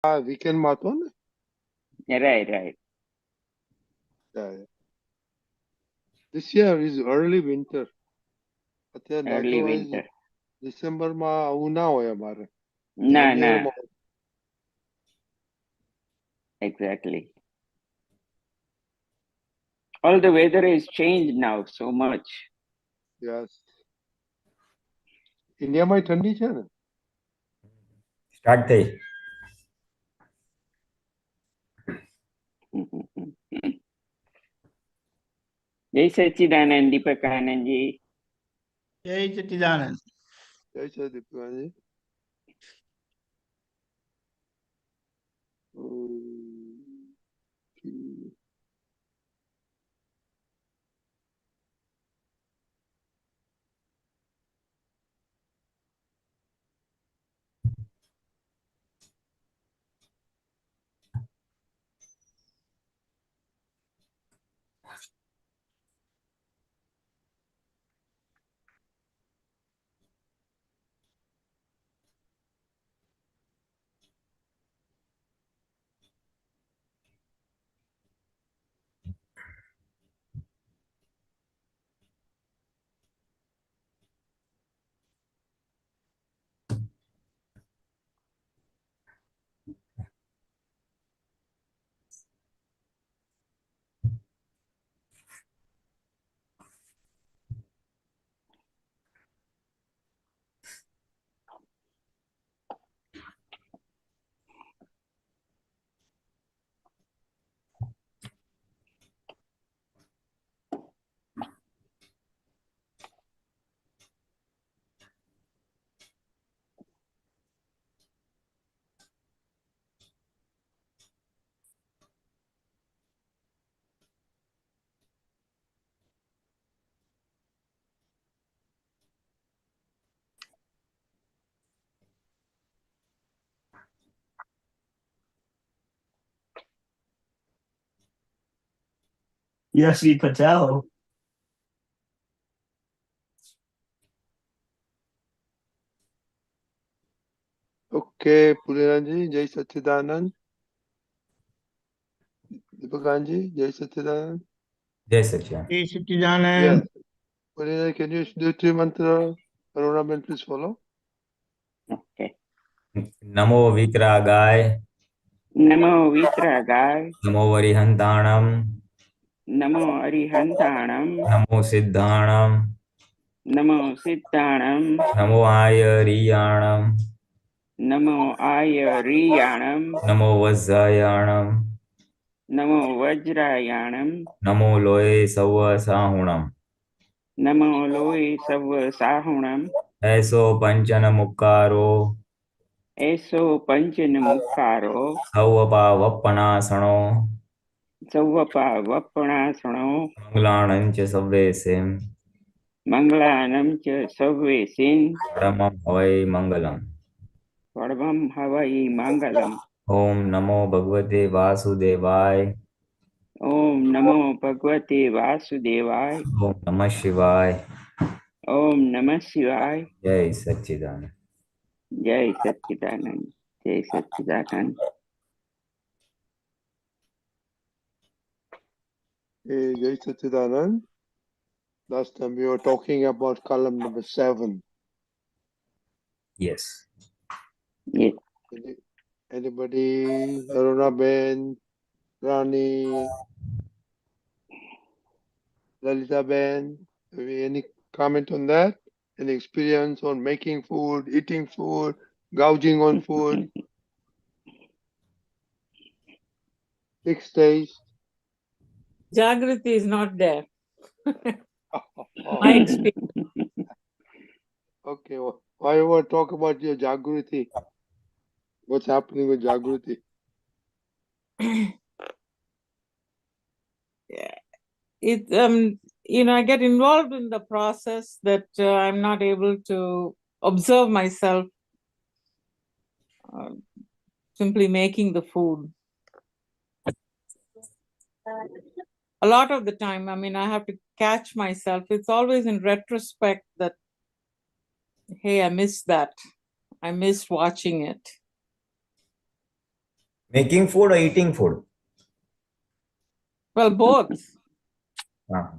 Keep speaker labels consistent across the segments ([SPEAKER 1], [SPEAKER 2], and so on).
[SPEAKER 1] weekend માં હતો ને?
[SPEAKER 2] Right.
[SPEAKER 1] Yeah. This year is early winter. અત્યારે
[SPEAKER 2] Early
[SPEAKER 1] લાગ્યું
[SPEAKER 2] winter.
[SPEAKER 1] ડિસેમ્બરમાં આવું ના હોય અમારે.
[SPEAKER 2] No.
[SPEAKER 1] જાન્યુઆરીમાં.
[SPEAKER 2] Exactly. All the weather is changed now so much.
[SPEAKER 1] Yes. ઇન્ડિયામાં ઠંડી છે ને?
[SPEAKER 3] સ્ટાર્ટ થઈ.
[SPEAKER 2] Jai Sachidanand Deepakanandji.
[SPEAKER 4] Jai Sachidanand.
[SPEAKER 1] જય છે દીપકાજી.
[SPEAKER 4] Yes, we Patel.
[SPEAKER 1] Okay, Pulinanandji, Jai Sachidanand. Deepakanandji, Jai Sachidanand.
[SPEAKER 3] જય સચિદાનંદ.
[SPEAKER 4] Jai Sachidanand.
[SPEAKER 1] Yes. Pulinanandji, can you do three mantra? Aruna, please follow.
[SPEAKER 2] Okay.
[SPEAKER 3] નમો વિતરાગાય.
[SPEAKER 2] Namo Vitragay.
[SPEAKER 3] નમો વરિહંતાણમ.
[SPEAKER 2] Namo Arihantanam.
[SPEAKER 3] નમો સિદ્ધાણમ.
[SPEAKER 2] Namo Siddhanam.
[SPEAKER 3] નમો આયરિયાણમ.
[SPEAKER 2] Namo Ayariyanam.
[SPEAKER 3] નમો વજ્જાયાણમ.
[SPEAKER 2] Namo Vajrayanam.
[SPEAKER 3] નમો લોય સવ સાહુણમ.
[SPEAKER 2] Namo Loe Sava Sahunam.
[SPEAKER 3] એસો પંચન મુક્કારો.
[SPEAKER 2] Eso Panchana Mukkaro.
[SPEAKER 3] સૌપા વપનાસણો.
[SPEAKER 2] Sauvapa Vapanasano.
[SPEAKER 3] મંગલાણંચ સવેસેમ.
[SPEAKER 2] Manglanam Cha Savesin.
[SPEAKER 3] પરમં હવૈ મંગલમ.
[SPEAKER 2] Parvam Havai Mangalam.
[SPEAKER 3] ઓમ નમો ભગવતે વાસુદેવાય.
[SPEAKER 2] Om Namo Bhagavate Vasudevaya.
[SPEAKER 3] ઓમ નમઃ શિવાય.
[SPEAKER 2] Om Namah Shivaya.
[SPEAKER 3] જય Sachchidanand.
[SPEAKER 2] Jai Sachidanand. Jai Sachidanand.
[SPEAKER 1] Hey, Jai Sachidanand. Last time we were talking about column number 7.
[SPEAKER 3] Yes.
[SPEAKER 2] Yes.
[SPEAKER 1] Anybody? Aruna Ben, Rani, Lalita Ben, any comment on that? Any experience on making food, eating food, gouging on food? Six days.
[SPEAKER 5] Jagruti is not there. My experience.
[SPEAKER 1] Okay, well, why you want to talk about your Jagruti? What's happening with Jagruti?
[SPEAKER 5] It I get involved in the process that I'm not able to observe myself simply making the food. A lot of the time, I have to catch myself. It's always in retrospect that, hey, I missed that. I missed watching it.
[SPEAKER 3] Making food or eating food?
[SPEAKER 5] Well, both.
[SPEAKER 3] Ah.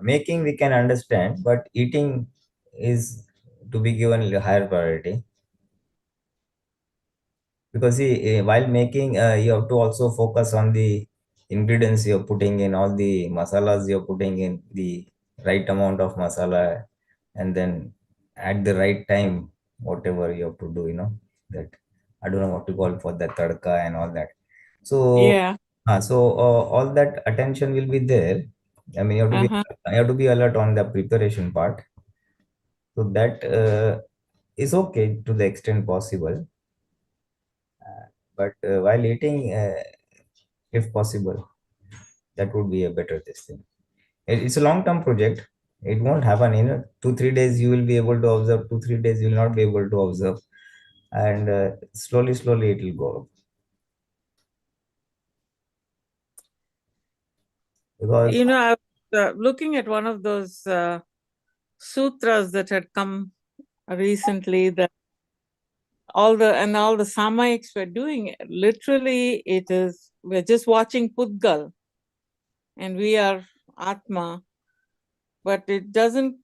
[SPEAKER 3] Making we can understand, but eating is to be given a higher priority. Because see, while making, you have to also focus on the ingredients you're putting in, all the masalas you're putting in, the right amount of masala, and then at the right time, whatever you have to do, that I don't know what to call for that tadka and all that. So,
[SPEAKER 5] Yeah.
[SPEAKER 3] all that attention will be there. I mean,
[SPEAKER 5] Uh-huh.
[SPEAKER 3] you have to be alert on the preparation part. So that is okay to the extent possible. But while eating, if possible, that would be a better this thing. It's a long-term project. It won't happen in 2-3 days. You will be able to observe. 2-3 days you will not be able to observe, and slowly, slowly it will go up. Because
[SPEAKER 5] I was looking at one of those sutras that had come recently, that all the Samaiks were doing it. Literally, we're just watching Pudgal, and we are Atma, but it doesn't,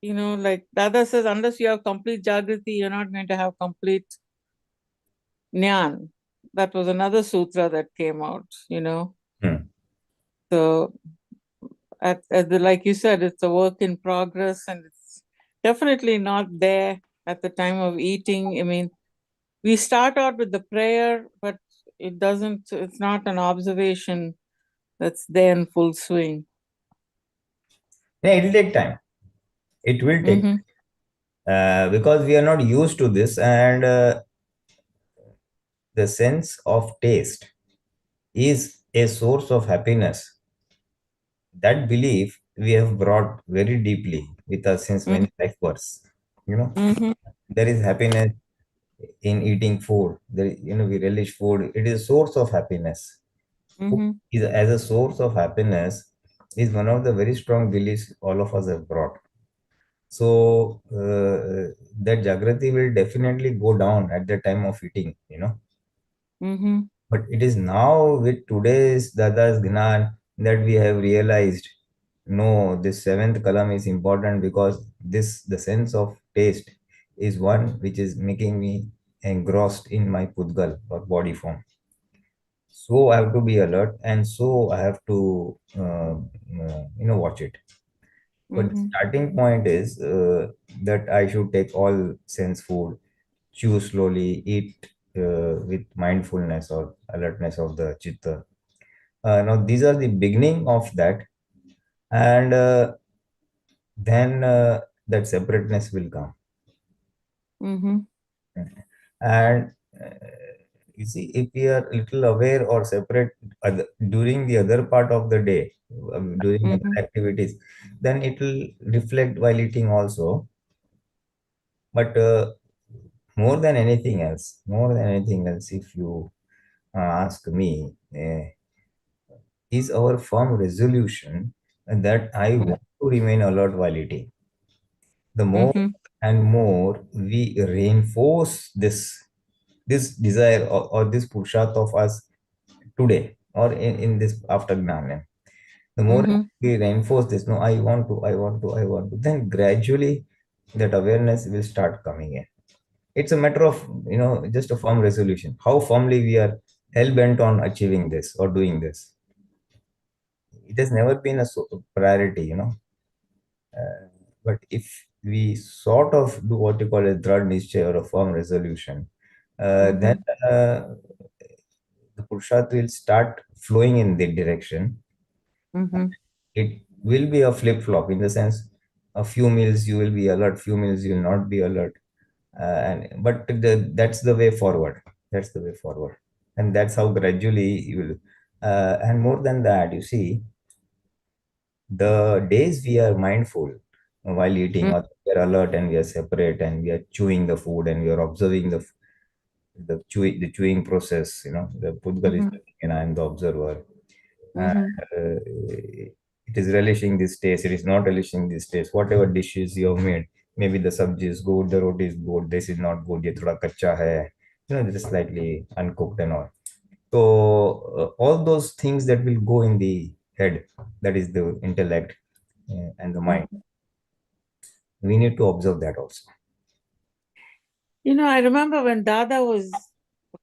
[SPEAKER 5] like Dada says, unless you have complete Jagruti, you're not going to have complete Nyan. That was another sutra that came out, So, like you said, it's a work in progress, and it's definitely not there at the time of eating. I mean, we start out with the prayer, but it's not an observation that's there in full swing.
[SPEAKER 3] yeah, it will take time. It will take because we are not used to this, and the sense of taste is a source of happiness. That belief we have brought very deeply with us since many life births. There is happiness in eating food. We relish food. It is a source of happiness. Food is as a source of happiness is one of the very strong beliefs all of us have brought. So that Jagrati will definitely go down at the time of eating. But it is now with today's Dada's Gnan that we have realized, no, this seventh Kalam is important because the sense of taste is one which is making me engrossed in my Pudgal or body form. So I have to be alert, and so I have to, watch it. But the starting point is that I should take all sense food, chew slowly, eat with mindfulness or alertness of the chitta. Now, these are the beginning of that, and then that separateness will come. And you see, if we are a little aware or separate during the other part of the day, during other activities, then it will reflect while eating also. But more than anything else, if you ask me, is our firm resolution that I want to remain alert while eating. The more and more we reinforce this desire or this purusharth of us today or in this after Gnana, the more we reinforce this, no, I want to, then gradually that awareness will start coming in. It's a matter of, just a firm resolution. How firmly we are hell-bent on achieving this or doing this. It has never been a priority, but if we sort of do what you call a drad nischay or a firm resolution, then the Purusharth will start flowing in that direction. It will be a flip-flop in the sense a few meals you will be alert, few meals you will not be alert. But that's the way forward. That's the way forward. And that's how gradually you will. And more than that, you see, the days we are mindful while eating, or we are alert and we are separate and we are chewing the food and we are observing the chewing process, the Pudgal is and I am the observer. It is relishing this taste, it is not relishing this taste, whatever dishes you have made, maybe the sabji is good, the roti is good, this is not good, ye thoda kacha hai, this is slightly uncooked and all. So all those things that will go in the head, that is the intellect and the mind. We need to observe that also.
[SPEAKER 5] I remember when Dada was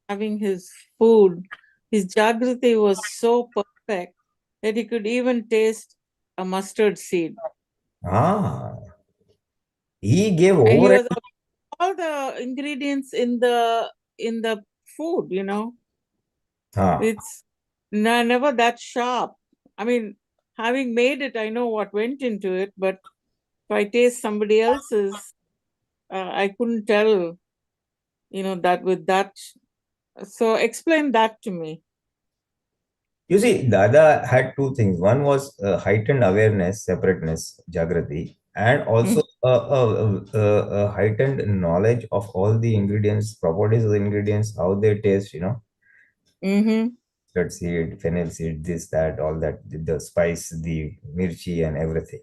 [SPEAKER 5] having his food, his Jagruti was so perfect that he could even taste a mustard seed.
[SPEAKER 3] He gave
[SPEAKER 5] And he
[SPEAKER 3] over
[SPEAKER 5] was all the ingredients in the food, It's never that sharp. I mean, having made it, I know what went into it, but if I taste somebody else's, I couldn't tell, that with that. So explain that to me.
[SPEAKER 3] You see, Dada had two things. One was heightened awareness, separateness, Jagruti, and also a heightened knowledge of all the ingredients, properties of the ingredients, how they taste,
[SPEAKER 5] Mm-hmm.
[SPEAKER 3] mustard seed, fennel seed, this, that, all that, the spice, the mirchi, and everything,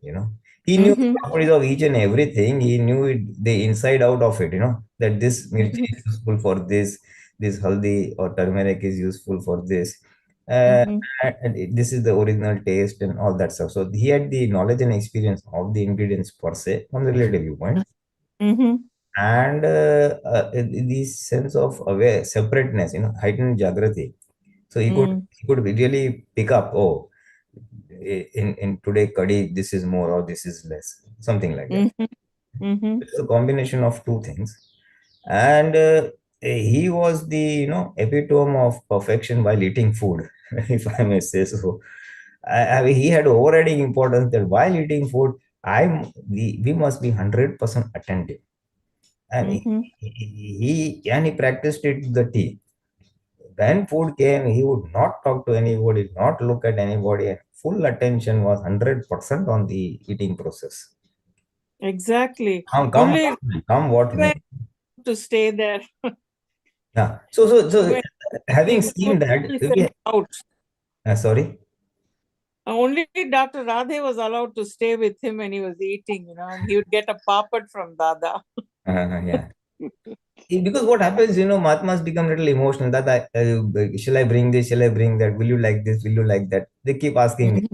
[SPEAKER 3] He knew the properties of each and everything. He knew it, the inside out of it, that this mirchi is useful for this haldi or turmeric is useful for this. This is the original taste and all that stuff. So he had the knowledge and experience of the ingredients per se from the relative viewpoint. And this sense of aware separateness, heightened Jagruti. So he could really pick up, oh, in today curry, this is more or this is less, something like that. It's a combination of two things. And he was the epitome of perfection while eating food, if I may say so. I mean, he had overriding importance that while eating food, we must be 100% attentive. And he practiced it to the T. When food came, he would not talk to anybody, not look at anybody, and full attention was 100% on the eating process.
[SPEAKER 5] Exactly.
[SPEAKER 3] Come what may.
[SPEAKER 5] To stay there.
[SPEAKER 3] Yeah. So having seen that,
[SPEAKER 5] out.
[SPEAKER 3] Sorry.
[SPEAKER 5] Only Dr. Radhe was allowed to stay with him when he was eating, and he would get a papad from Dada.
[SPEAKER 3] Yeah. Because what happens, Mahatmas become a little emotional. That shall I bring this? Shall I bring that? Will you like this? Will you like that? They keep asking me.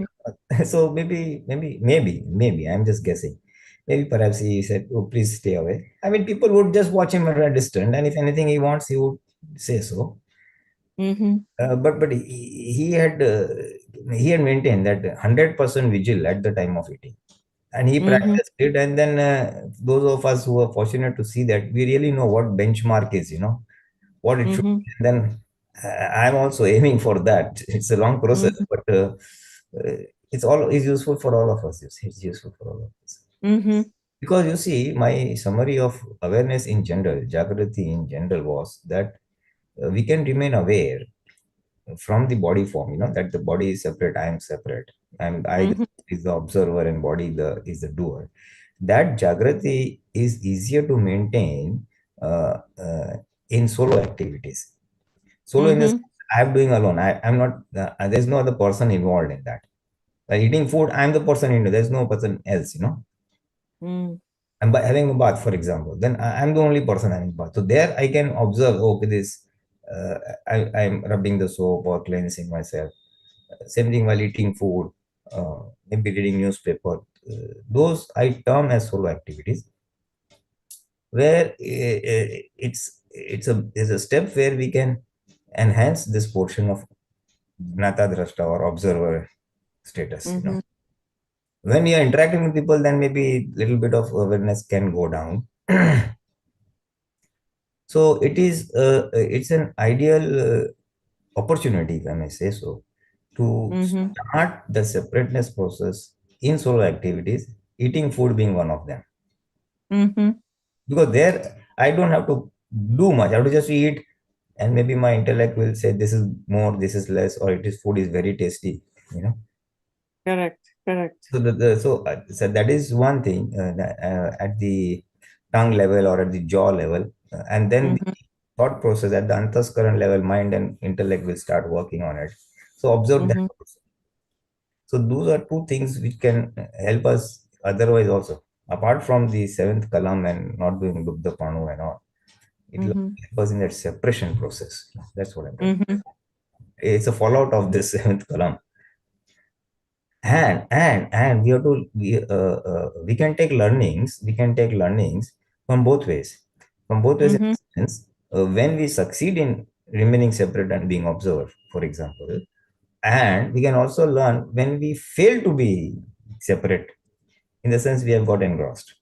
[SPEAKER 3] So maybe, I'm just guessing. Maybe perhaps he said, "Oh, please stay away." I mean, people would just watch him at a distance, and if anything he wants, he would say so. But he had maintained that 100% vigil at the time of eating, and he practiced it. And then those of us who are fortunate to see that, we really know what benchmark is, what it should be. And then I'm also aiming for that. It's a long process, but it's useful for all of us. It's useful for all of us. Because you see, my summary of awareness in general, Jagruti in general, was that we can remain aware from the body form, that the body is separate, I am separate, and I is the observer and body is the doer. That Jagruti is easier to maintain in solo activities. Solo in this, I am doing alone. I'm not, there's no other person involved in that. By eating food, I'm the person in it. There's no person else, And by having a bath, for example, then I'm the only person having bath. So there I can observe, okay, this, I'm rubbing the soap or cleansing myself. Same thing while eating food, maybe reading newspaper. Those I term as solo activities, where it's a step where we can enhance this portion of Gnata Drashta or observer status. When you are interacting with people, then maybe a little bit of awareness can go down. So it's an ideal opportunity, if I may say so, to start the separateness process in solo activities, eating food being one of them. Because there I don't have to do much. I have to just eat, and maybe my intellect will say this is more, this is less, or food is very tasty.
[SPEAKER 5] Correct.
[SPEAKER 3] So that is one thing at the tongue level or at the jaw level, and then the thought process at the antaskaran level, mind and intellect will start working on it. So observe that also. So those are two things which can help us otherwise also. apart from the seventh Kalam and not doing Lubda Panu and all, it was in that separation process. That's what I'm talking. It's a fallout of this seventh Kalam. And we have to we can take learnings from both ways. In the sense, when we succeed in remaining separate and being observed, for example, and we can also learn when we fail to be separate, in the sense we have got engrossed.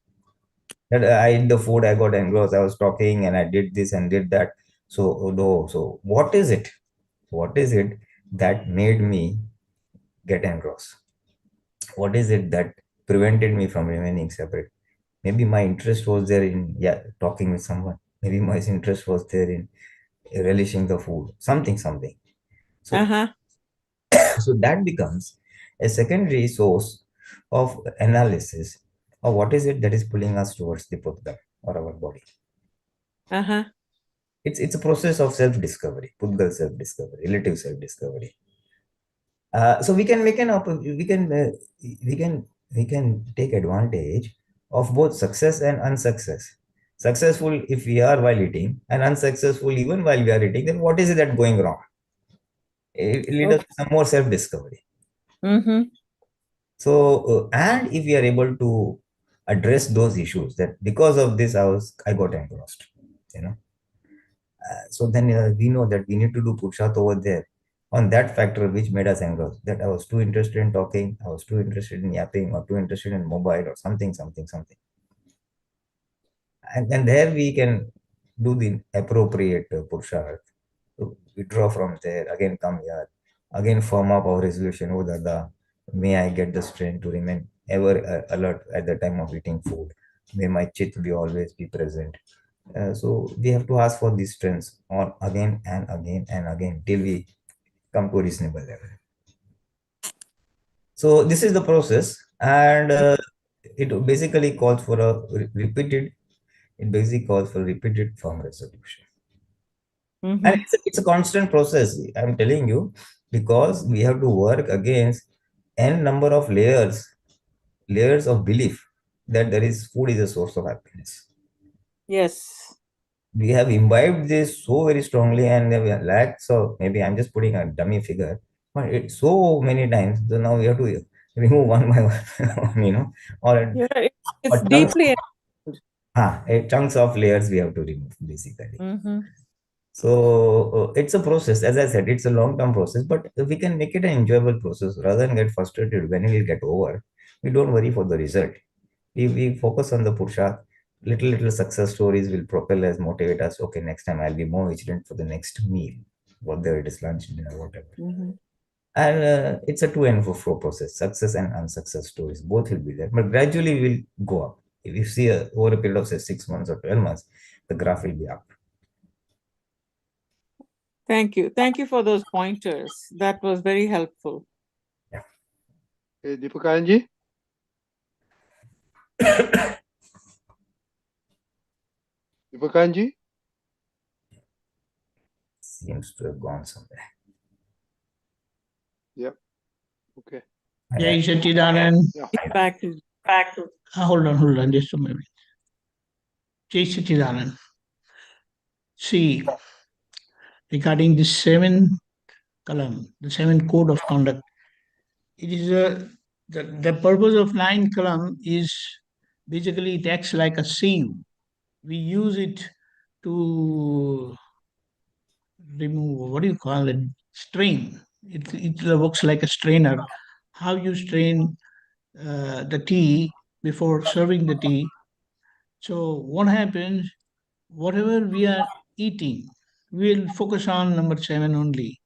[SPEAKER 3] That I ate the food, I got engrossed, I was talking and I did this and did that. So no, so what is it? What is it that made me get engrossed? What is it that prevented me from remaining separate? Maybe my interest was there in talking with someone. Maybe my interest was there in relishing the food. Something. So so that becomes a secondary source of analysis of what is it that is pulling us towards the Pudgal or our body. It's a process of self-discovery, Pudgal self-discovery, relative self-discovery. So we can make we can take advantage of both success and unsuccess. Successful if we are while eating, and unsuccessful even while we are eating, then what is it that going wrong? It leads us to some more self-discovery. So and if we are able to address those issues, that because of this I got engrossed, so then we know that we need to do purshat over there on that factor which made us engrossed, that I was too interested in talking, I was too interested in yapping, or too interested in mobile or something. And then there we can do the appropriate purshat to withdraw from there, again come here, again firm up our resolution. Oh Dada, may I get the strength to remain ever alert at the time of eating food. May my chit be always be present. So we have to ask for these strengths on again and again and again till we come to a reasonable level. So this is the process, and it basically calls for a repeated. It basically calls for repeated firm resolution, and it's a constant process. I'm telling you, because we have to work against n number of layers of belief that there is food is a source of happiness.
[SPEAKER 5] Yes.
[SPEAKER 3] We have imbibed this so very strongly, and there were lakhs of, maybe I'm just putting a dummy figure, but it's so many times. So now we have to remove one by one, or
[SPEAKER 5] it's
[SPEAKER 3] chunks,
[SPEAKER 5] deeply.
[SPEAKER 3] chunks of layers we have to remove, basically. So it's a process. As I said, it's a long-term process, but we can make it an enjoyable process rather than get frustrated when it will get over. We don't worry for the result. We focus on the Purusharth. Little success stories will propel us, motivate us. Okay, next time I'll be more vigilant for the next meal, whether it is lunch, dinner, whatever. And it's a to and fro process. Success and unsuccess stories both will be there, but gradually will go up. If you see over a period of say 6 months or 12 months, the graph will be up.
[SPEAKER 5] Thank you for those pointers. That was very helpful.
[SPEAKER 3] Yeah.
[SPEAKER 1] Hey, Deepakanandji. Deepakanandji?
[SPEAKER 3] Seems to have gone somewhere.
[SPEAKER 1] Yep. Okay.
[SPEAKER 4] Jai Satchidanand.
[SPEAKER 1] Yeah.
[SPEAKER 5] Back to.
[SPEAKER 4] Hold on, just a minute. Jai Satchidanand. See, regarding the 7th Kalam, the 7th code of conduct, it is the purpose of 9th Kalam is basically it acts like a sieve. We use it to remove, what do you call it, strain. It works like a strainer. How you strain the tea before serving the tea. So what happens, whatever we are eating, we'll focus on number 7 only.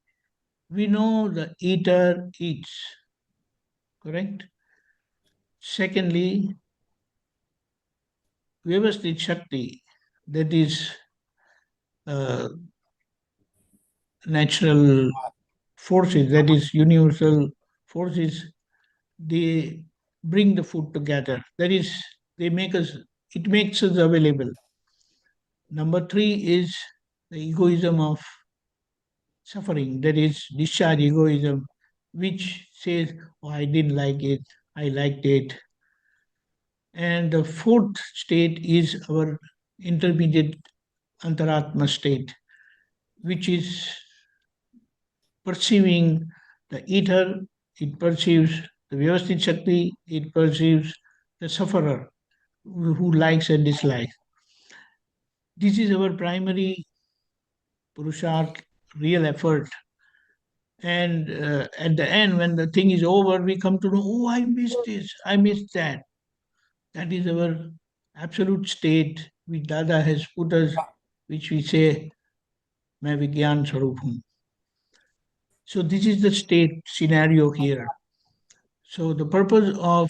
[SPEAKER 4] We know the eater eats, correct? Secondly, Vyavasthit Shakti, that is natural forces, that is universal forces, they bring the food together. That is, it makes us available. Number 3 is the egoism of suffering, that is discharge egoism, which says, oh, I didn't like it, I liked it. And the fourth state is our intermediate Antaratma state, which is perceiving the ether, it perceives the Vyavasthit Shakti, it perceives the sufferer who likes and dislikes. This is our primary Purusharth, real effort. And at the end, when the thing is over, we come to know, oh, I missed this, I missed that. That is our absolute state which Dada has put us, which we say, Main Vigyan Swarup Hoon. So this is the state scenario here. So the purpose of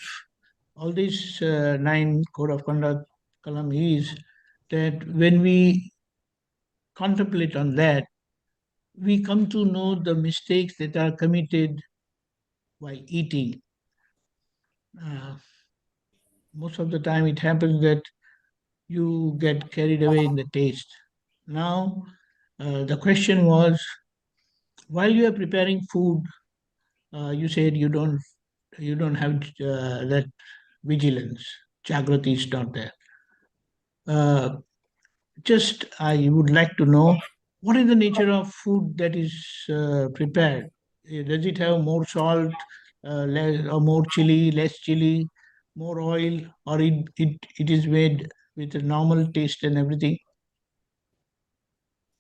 [SPEAKER 4] all these 9 code of conduct Kalam is that when we contemplate on that, we come to know the mistakes that are committed while eating. Most of the time it happens that you get carried away in the taste. Now, the question was, while you are preparing food, you said you don't have that vigilance. Jagruti is not there. Just I would like to know, what is the nature of food that is prepared? Does it have more salt, less, or more chili, less chili, more oil, or it is made with a normal taste and everything?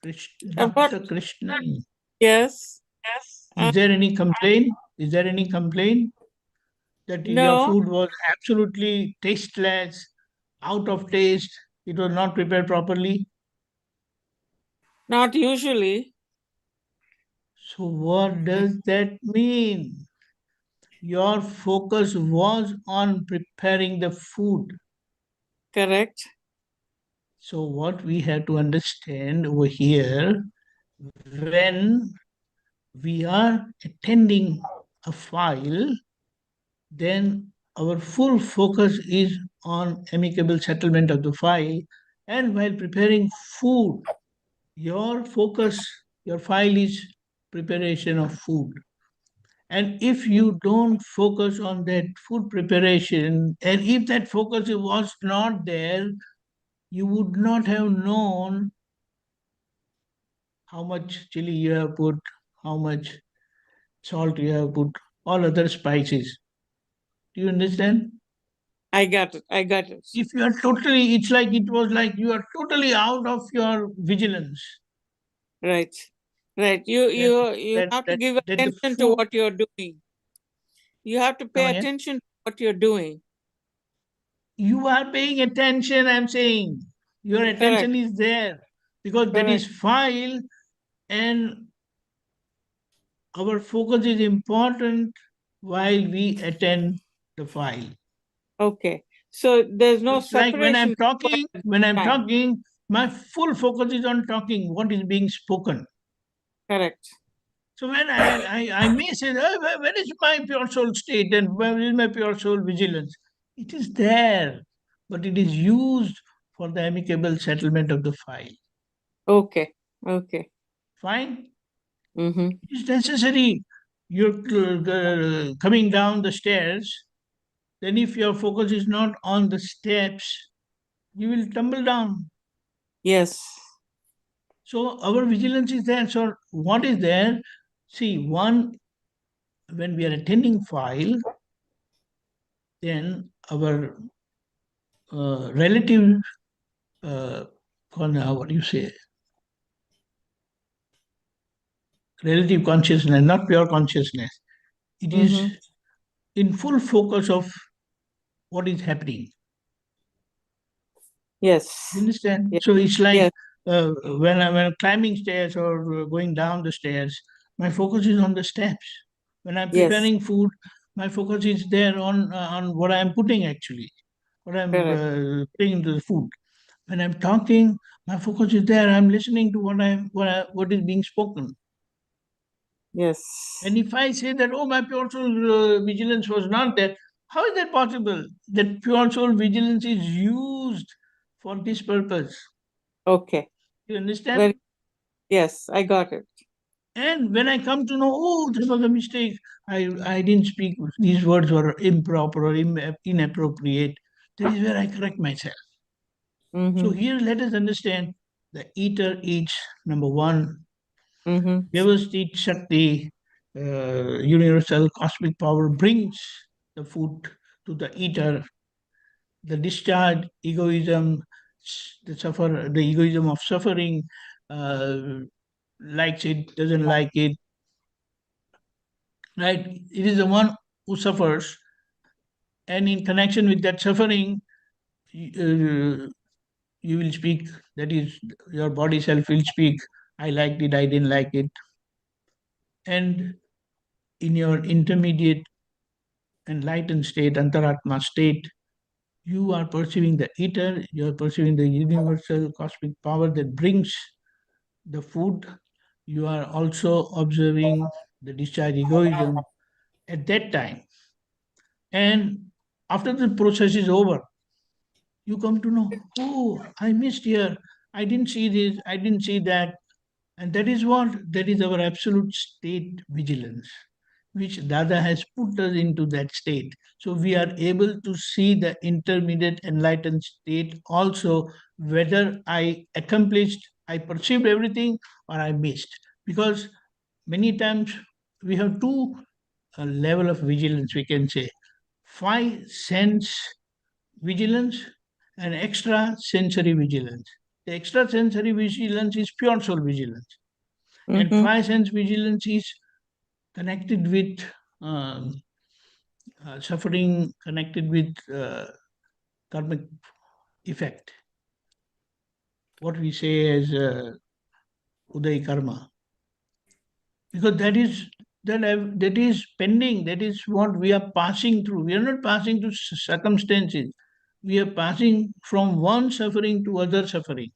[SPEAKER 4] Dr. Krishnan,
[SPEAKER 5] Yes.
[SPEAKER 4] is there any complaint? Is there any complaint that your
[SPEAKER 5] No,
[SPEAKER 4] food was absolutely tasteless, out of taste, it was not prepared properly?
[SPEAKER 5] not usually.
[SPEAKER 4] So what does that mean? Your focus was on preparing the food.
[SPEAKER 5] Correct.
[SPEAKER 4] So what we have to understand over here, when we are attending a file, then our full focus is on amicable settlement of the file. And while preparing food, your focus, your file is preparation of food. And if you don't focus on that food preparation, and if that focus was not there, you would not have known how much chili you have put, how much salt you have put, all other spices. Do you understand?
[SPEAKER 5] I got it. I got it.
[SPEAKER 4] If you are totally, it was like you are totally out of your vigilance.
[SPEAKER 5] Right. Right. You have to give
[SPEAKER 4] Then the
[SPEAKER 5] attention to
[SPEAKER 4] food,
[SPEAKER 5] what you're doing. You have to pay attention to what you're doing.
[SPEAKER 4] you are paying attention, I'm saying. Your attention
[SPEAKER 5] Correct.
[SPEAKER 4] is there because that is file, and our focus is important while we attend the file.
[SPEAKER 5] Okay. So there's no
[SPEAKER 4] It's like when I'm
[SPEAKER 5] separation.
[SPEAKER 4] talking, my full focus is on talking, what is being spoken.
[SPEAKER 5] Correct.
[SPEAKER 4] So when I may say, oh, where is my pure soul state and where is my pure soul vigilance? It is there, but it is used for the amicable settlement of the file.
[SPEAKER 5] Okay. Okay.
[SPEAKER 4] Fine?
[SPEAKER 5] Mm-hmm.
[SPEAKER 4] It is necessary. You're coming down the stairs, then if your focus is not on the steps, you will tumble down.
[SPEAKER 5] Yes.
[SPEAKER 4] So our vigilance is there. So what is there? See, one, when we are attending file, then our relative, what do you say? Relative consciousness, not pure consciousness. It is in full focus of what is happening.
[SPEAKER 5] Yes.
[SPEAKER 4] You understand?
[SPEAKER 5] Yes.
[SPEAKER 4] So it's like
[SPEAKER 5] Yes.
[SPEAKER 4] when I'm climbing stairs or going down the stairs, my focus is on the steps. When I'm
[SPEAKER 5] Yes.
[SPEAKER 4] preparing food, my focus is there on what I'm putting actually, what I'm putting into the food. When I'm talking, my focus is there. I'm listening to what is being spoken.
[SPEAKER 5] Yes.
[SPEAKER 4] And if I say that, oh, my pure soul vigilance was not there, how is that possible? That pure soul vigilance is used for this purpose.
[SPEAKER 5] Okay.
[SPEAKER 4] You understand?
[SPEAKER 5] Yes, I got it.
[SPEAKER 4] And when I come to know, oh, there was a mistake, I didn't speak, these words were improper or inappropriate. That is where I correct myself.
[SPEAKER 5] Mm-hmm.
[SPEAKER 4] So here let us understand the eater eats, number one,
[SPEAKER 5] Mm-hmm.
[SPEAKER 4] Vyavasthit Shakti, universal cosmic power brings the food to the eater. The discharge, egoism, the egoism of suffering, likes it, doesn't like it, right? It is the one who suffers, and in connection with that suffering, you will speak. That is, your body self will speak. I liked it, I didn't like it, and in your intermediate enlightened state, antaratma state, you are perceiving the ether, you are perceiving the universal cosmic power that brings the food. You are also observing the discharge egoism at that time. And after the process is over, you come to know, oh, I missed here. I didn't see this, I didn't see that. And that is what? That is our absolute state vigilance, which Dada has put us into that state. So we are able to see the intermediate enlightened state also, whether I accomplished, I perceived everything or I missed. Because many times we have two level of vigilance, we can say. Five sense vigilance and extra sensory vigilance. The extra sensory vigilance is pure soul vigilance. And
[SPEAKER 5] Mm-hmm.
[SPEAKER 4] five sense vigilance is connected with suffering, connected with karmic effect. What we say as uday karma, because that is pending. That is what we are passing through. We are not passing through circumstances. We are passing from one suffering to other suffering.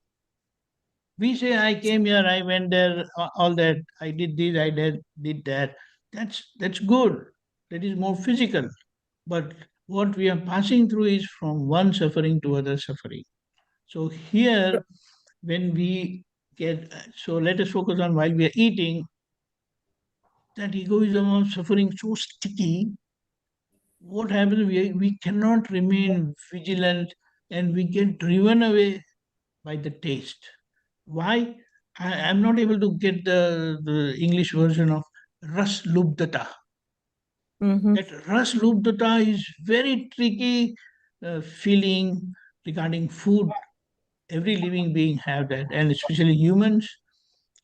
[SPEAKER 4] We say, I came here, I went there, all that, I did this, I did that. That's good. That is more physical. But what we are passing through is from one suffering to other suffering. So here, when we get, so let us focus on while we are eating, that egoism of suffering so sticky. What happens? We cannot remain vigilant and we get driven away by the taste. Why? I'm not able to get the English version of Ras Lubdata.
[SPEAKER 5] Mm-hmm.
[SPEAKER 4] That Ras Lubdata is very tricky feeling regarding food. Every living being have that, and especially humans,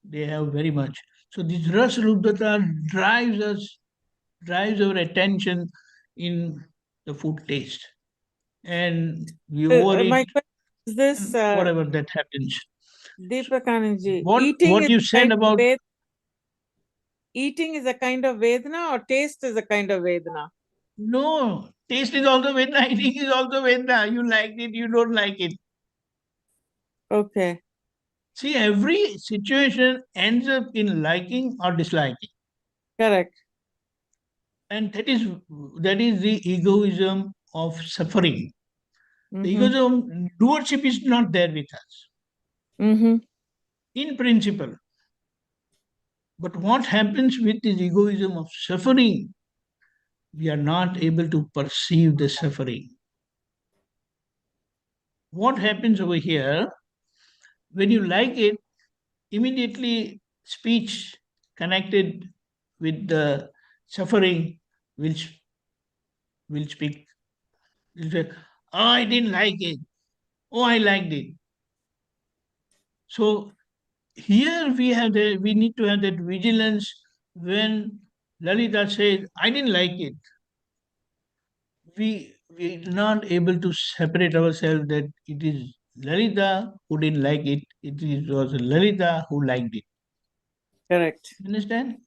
[SPEAKER 4] they have very much. So this Ras Lubdata drives our attention in the food taste. And we overeat
[SPEAKER 5] My question is this,
[SPEAKER 4] and whatever that happens.
[SPEAKER 5] Deepakanandji,
[SPEAKER 4] What you said about
[SPEAKER 5] eating is a kind of Vedana or taste is a kind of Vedana?
[SPEAKER 4] no, taste is also Vedna, eating is also Vedna. You like it, you don't like it.
[SPEAKER 5] Okay.
[SPEAKER 4] See, every situation ends up in liking or disliking.
[SPEAKER 5] Correct.
[SPEAKER 4] And that is the egoism of suffering. The
[SPEAKER 5] Mm-hmm.
[SPEAKER 4] egoism, doership is not there with us
[SPEAKER 5] Mm-hmm.
[SPEAKER 4] in principle. But what happens with this egoism of suffering? We are not able to perceive the suffering. What happens over here? When you like it, immediately speech connected with the suffering will speak. Will say, oh, I didn't like it. Oh, I liked it. So here we need to have that vigilance when Lalita says, I didn't like it. We're not able to separate ourselves that it is Lalita who didn't like it. Was Lalita who liked it.
[SPEAKER 5] Correct.
[SPEAKER 4] Understand?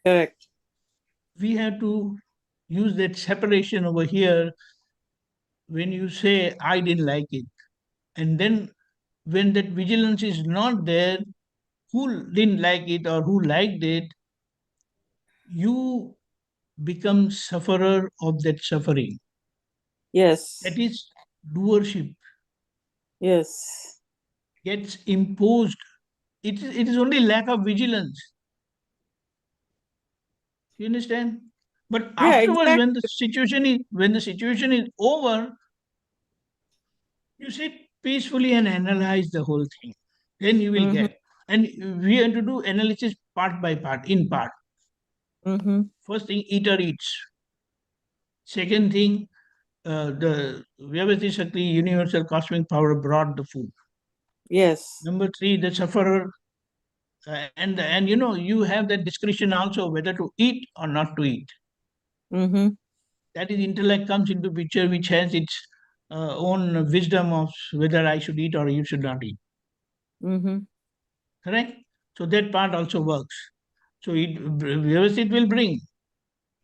[SPEAKER 5] Correct.
[SPEAKER 4] We have to use that separation over here when you say, I didn't like it. And then when that vigilance is not there, who didn't like it or who liked it, you become sufferer of that suffering.
[SPEAKER 5] Yes.
[SPEAKER 4] That is doership
[SPEAKER 5] Yes.
[SPEAKER 4] gets imposed. It is only lack of vigilance. You understand? But
[SPEAKER 5] Yeah,
[SPEAKER 4] afterwards,
[SPEAKER 5] exactly.
[SPEAKER 4] when the situation is over, You sit peacefully and analyze the whole thing. Then you will get. And we have to do analysis part by part, in part. First thing, eater eats. Second thing, the Vyavasti Shakti, universal cosmic power, brought the food.
[SPEAKER 5] Yes.
[SPEAKER 4] Number three, the sufferer, and you know, you have that discretion also whether to eat or not to eat. That is, intellect comes into picture, which has its own wisdom of whether I should eat or you should not eat. Correct? So that part also works. So it will bring,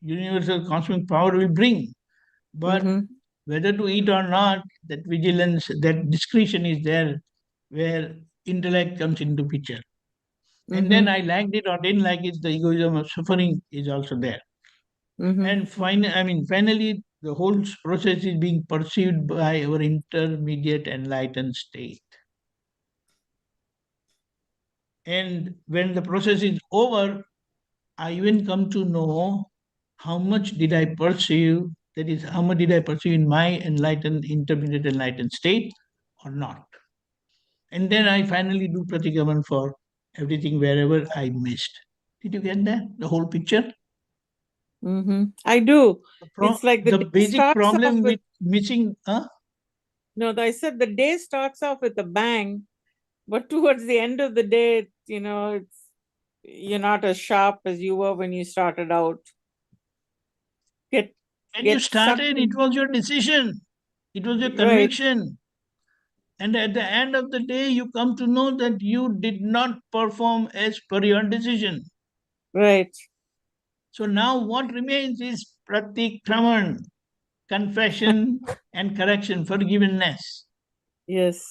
[SPEAKER 4] universal cosmic power will bring, but whether to eat or not, that vigilance, that discretion is there, where intellect comes into picture. And then I liked it or didn't like it, the egoism of suffering is also there. And finally, the whole process is being perceived by our intermediate enlightened state. And when the process is over, I even come to know how much did I perceive, that is, how much did I perceive in my enlightened, intermediate enlightened state or not. And then I finally do pratikraman for everything wherever I missed. Did you get that? The whole picture?
[SPEAKER 5] I do. It's like
[SPEAKER 4] the
[SPEAKER 5] day
[SPEAKER 4] basic
[SPEAKER 5] starts off
[SPEAKER 4] problem
[SPEAKER 5] with
[SPEAKER 4] with missing.
[SPEAKER 5] no, I said the day starts off with a bang, but towards the end of the day, you know, it's you're not as sharp as you were when you started out.
[SPEAKER 4] When you started, it was your decision. It was your
[SPEAKER 5] Right.
[SPEAKER 4] conviction. And at the end of the day, you come to know that you did not perform as per your decision.
[SPEAKER 5] Right.
[SPEAKER 4] So now what remains is pratikraman, confession and correction, forgiveness.
[SPEAKER 5] Yes.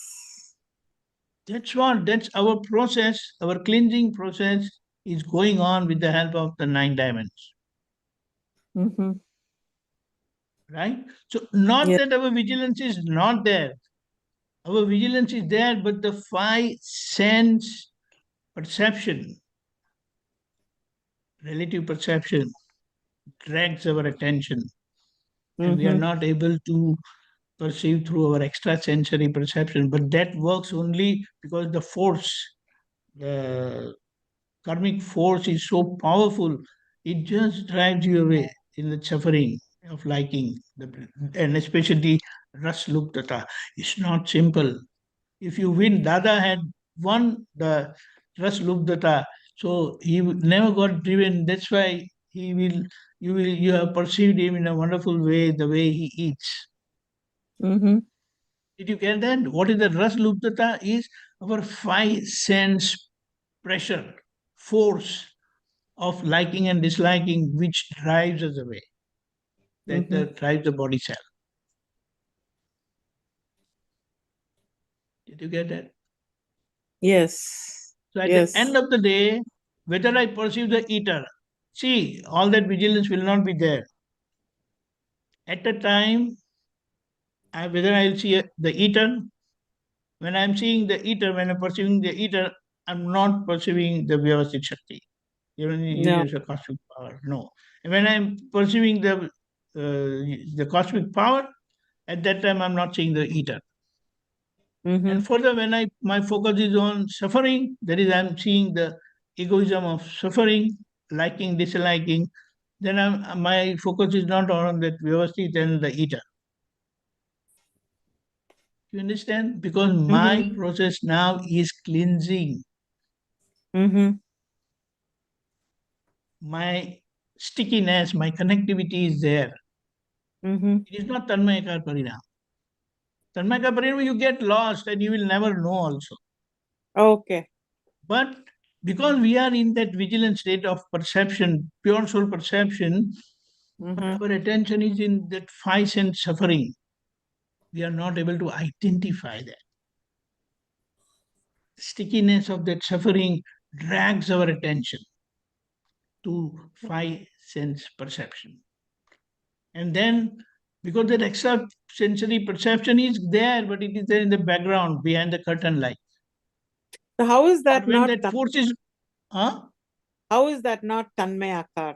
[SPEAKER 4] That's our process, our cleansing process is going on with the help of the 9 diamonds. Right? So not that our vigilance is not there. Our vigilance is there, but the 5 sense perception, relative perception, drags our attention. And we are not able to perceive through our extrasensory perception. But that works only because the force, the karmic force is so powerful, it just drives you away in the suffering of liking, and especially ras luptata. It's not simple. If you win, Dada had won the ras luptata, so he never got driven. That's why you have perceived him in a wonderful way, the way he eats. Did you get that? What is the ras luptata? Is our 5 sense pressure, force of liking and disliking, which drives us away. That drives the body cell. Did you get that?
[SPEAKER 5] Yes.
[SPEAKER 4] So at the end of the day, whether I perceive the eater, see, all that vigilance will not be there. At the time, whether I'll see the eater, when I'm seeing the eater, when I'm perceiving the eater, I'm not perceiving the Vyavastit Shakti. Universal cosmic power. No. And when I'm perceiving the cosmic power, at that time I'm not seeing the eater. And further, when my focus is on suffering, that is, I'm seeing the egoism of suffering, liking, disliking, then my focus is not on that Vyavastit and the eater. You understand? Because my process now is cleansing. My stickiness, my connectivity is there. It is not Tanmayakar Parinam. Tanmayakar Parinam, you get lost and you will never know also.
[SPEAKER 5] Okay.
[SPEAKER 4] But because we are in that vigilant state of perception, pure soul perception, our attention is in that 5 sense suffering. We are not able to identify that. The stickiness of that suffering drags our attention to 5 sense perception. And then, because that extra sensory perception is there, but it is there in the background, behind the curtain light.
[SPEAKER 5] So how is that
[SPEAKER 4] when
[SPEAKER 5] not
[SPEAKER 4] that force is,
[SPEAKER 5] how is that not Tanmayakar?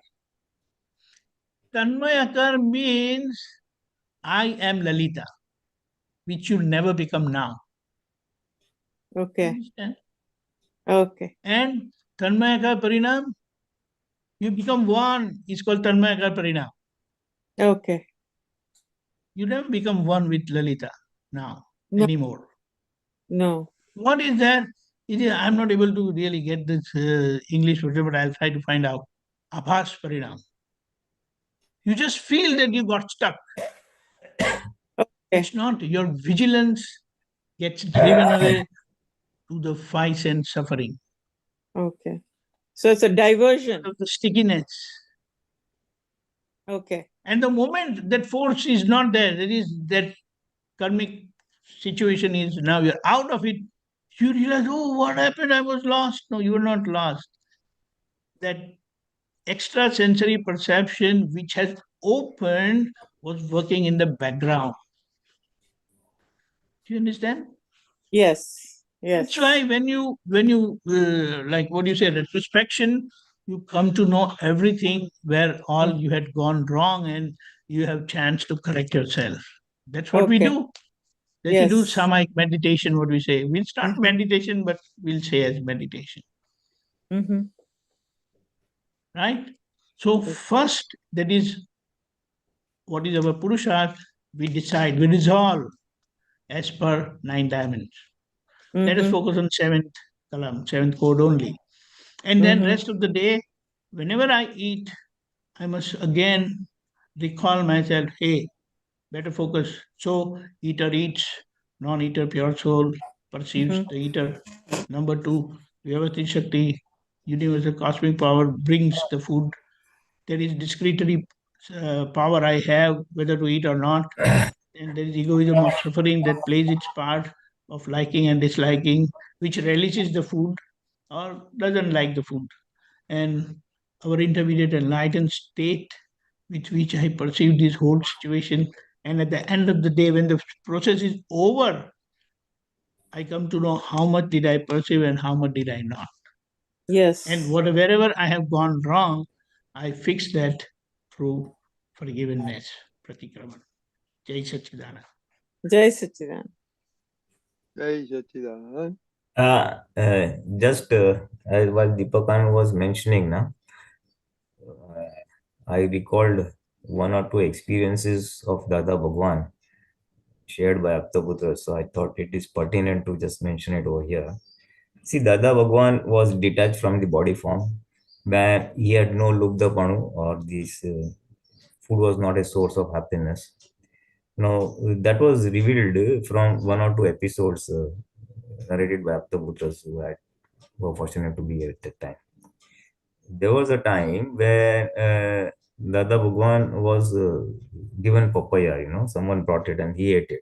[SPEAKER 4] Tanmayakar means I am Lalita. which you never become now.
[SPEAKER 5] Okay.
[SPEAKER 4] Understand?
[SPEAKER 5] Okay.
[SPEAKER 4] And Tanmayakar Parinam, you become one, it's called Tanmayakar Parinam.
[SPEAKER 5] Okay.
[SPEAKER 4] You never become one with Lalita now
[SPEAKER 5] No.
[SPEAKER 4] anymore.
[SPEAKER 5] No.
[SPEAKER 4] What is that? I'm not able to really get this English word, but I'll try to find out. Abhas Parinam. You just feel that you got stuck. It's not. Your vigilance gets driven away to the five sense suffering.
[SPEAKER 5] Okay. So it's a diversion.
[SPEAKER 4] Of the stickiness.
[SPEAKER 5] Okay.
[SPEAKER 4] And the moment that force is not there, there is that karmic situation is now you're out of it, you realize, oh, what happened? I was lost. No, you were not lost. That extrasensory perception which has opened was working in the background. Do you understand?
[SPEAKER 5] Yes. Yes.
[SPEAKER 4] That's why when you like what you say, retrospection, you come to know everything where all you had gone wrong and you have chance to correct yourself. That's what we
[SPEAKER 5] Okay.
[SPEAKER 4] do. That you do
[SPEAKER 5] Yes.
[SPEAKER 4] samayik meditation, what we say. We'll start
[SPEAKER 5] Mhm.
[SPEAKER 4] meditation, but we'll say as meditation.
[SPEAKER 5] Mhm.
[SPEAKER 4] Right? So first, that is what is our Purusharth, we decide, we resolve as per 9 diamonds. Let us
[SPEAKER 5] Mhm.
[SPEAKER 4] focus on 7th Kalam, 7th code only. And then
[SPEAKER 5] Mhm.
[SPEAKER 4] rest of the day, whenever I eat, I must again recall myself, hey, better focus. So eater eats, non-eater pure soul perceives
[SPEAKER 5] Mhm.
[SPEAKER 4] the eater. Number 2, Vyavati Shakti, universal cosmic power brings the food. There is discretory power I have whether to eat or not. And there is egoism of suffering that plays its part of liking and disliking, which relishes the food or doesn't like the food. And our intermediate enlightened state with which I perceive this whole situation. And at the end of the day, when the process is over, I come to know how much did I perceive and how much did I not.
[SPEAKER 5] Yes.
[SPEAKER 4] And wherever I have gone wrong, I fix that through forgiveness. Pratikraman. Jai Sachidanand.
[SPEAKER 5] Jai Sachidanand.
[SPEAKER 1] Jai Sachidanand.
[SPEAKER 3] Just as what Deepakanand was mentioning now, I recalled one or two experiences of Dada Bhagwan shared by Aptaputra, so I thought it is pertinent to just mention it over here. See, Dada Bhagwan was detached from the body form, where he had no lubda panu, or this food was not a source of happiness. Now, that was revealed from one or two episodes narrated by Aptaputra, who had were fortunate to be here at that time. There was a time where Dada Bhagwan was given papaya, someone brought it and he ate it.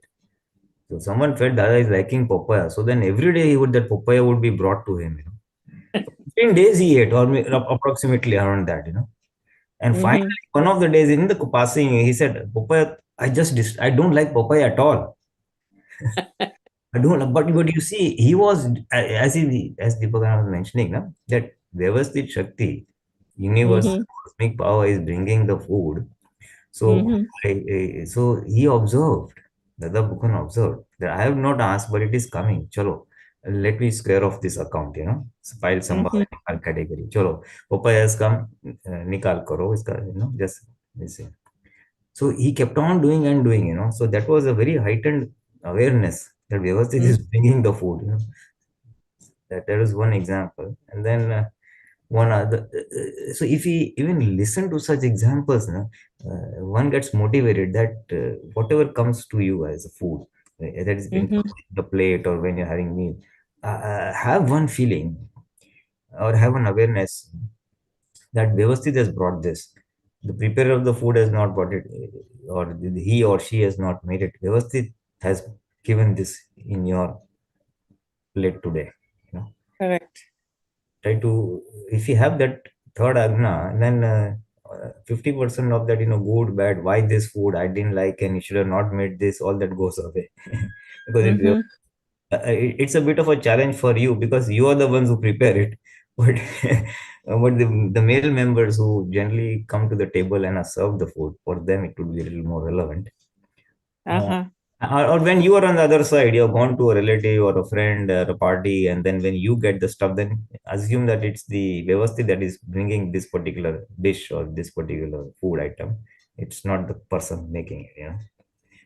[SPEAKER 3] So someone felt Dada is liking papaya. So then every day that papaya would be brought to him. 15 days he ate, or approximately around that. And finally,
[SPEAKER 5] Mhm.
[SPEAKER 3] one of the days in the passing, he said, papaya, I don't like papaya at all. I don't, but you see, he was, as Deepakanand was mentioning, no, that Vyavasthit Shakti, universal
[SPEAKER 5] Mhm.
[SPEAKER 3] cosmic power is bringing the food. So,
[SPEAKER 5] Mhm.
[SPEAKER 3] so he observed, Dada Bhagwan observed that I have not asked, but it is coming. Chalo, let me square off this account. File sambhav
[SPEAKER 5] Mhm.
[SPEAKER 3] nikal category. Chalo, papaya has come, nikal karo, iska, just listen. So he kept on doing and doing. So that was a very heightened awareness that Vyavasthit is bringing the food. That is one example. And then one other. So if we even listen to such examples, one gets motivated that whatever comes to you as a food, that is when
[SPEAKER 5] Mhm.
[SPEAKER 3] the plate or when you're having meal, have one feeling or have an awareness that Vyavasthit has brought this. The preparer of the food has not brought it, or he or she has not made it. Vyavasthit has given this in your plate today.
[SPEAKER 5] Correct.
[SPEAKER 3] Try to, if you have that third agna, then 50% of that, good, bad, why this food I didn't like and you should have not made this, all that goes away. Because
[SPEAKER 5] Mhm.
[SPEAKER 3] it's a bit of a challenge for you because you are the ones who prepare it. But but the male members who generally come to the table and are served the food, for them it would be a little more relevant. uh,
[SPEAKER 5] Uh-huh.
[SPEAKER 3] Or when you are on the other side, you have gone to a relative or a friend or a party, and then when you get the stuff, then assume that it's the Vyavasthi that is bringing this particular dish or this particular food item. It's not the person making it.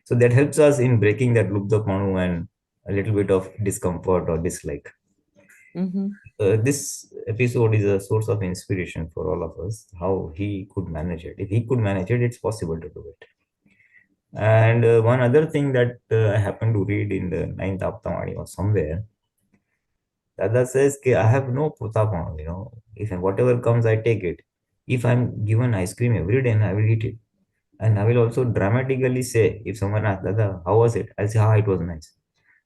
[SPEAKER 3] So that helps us in breaking that lupta panu and a little bit of discomfort or dislike.
[SPEAKER 5] Mm-hmm.
[SPEAKER 3] This episode is a source of inspiration for all of us, how he could manage it. If he could manage it, it's possible to do it. And one other thing that I happened to read in the ninth Aptamani or somewhere, Dada says, I have no putapam, if whatever comes, I take it. If I'm given ice cream every day, I will eat it. And I will also dramatically say, if someone asks, Dada, how was it? I'll say, it was nice.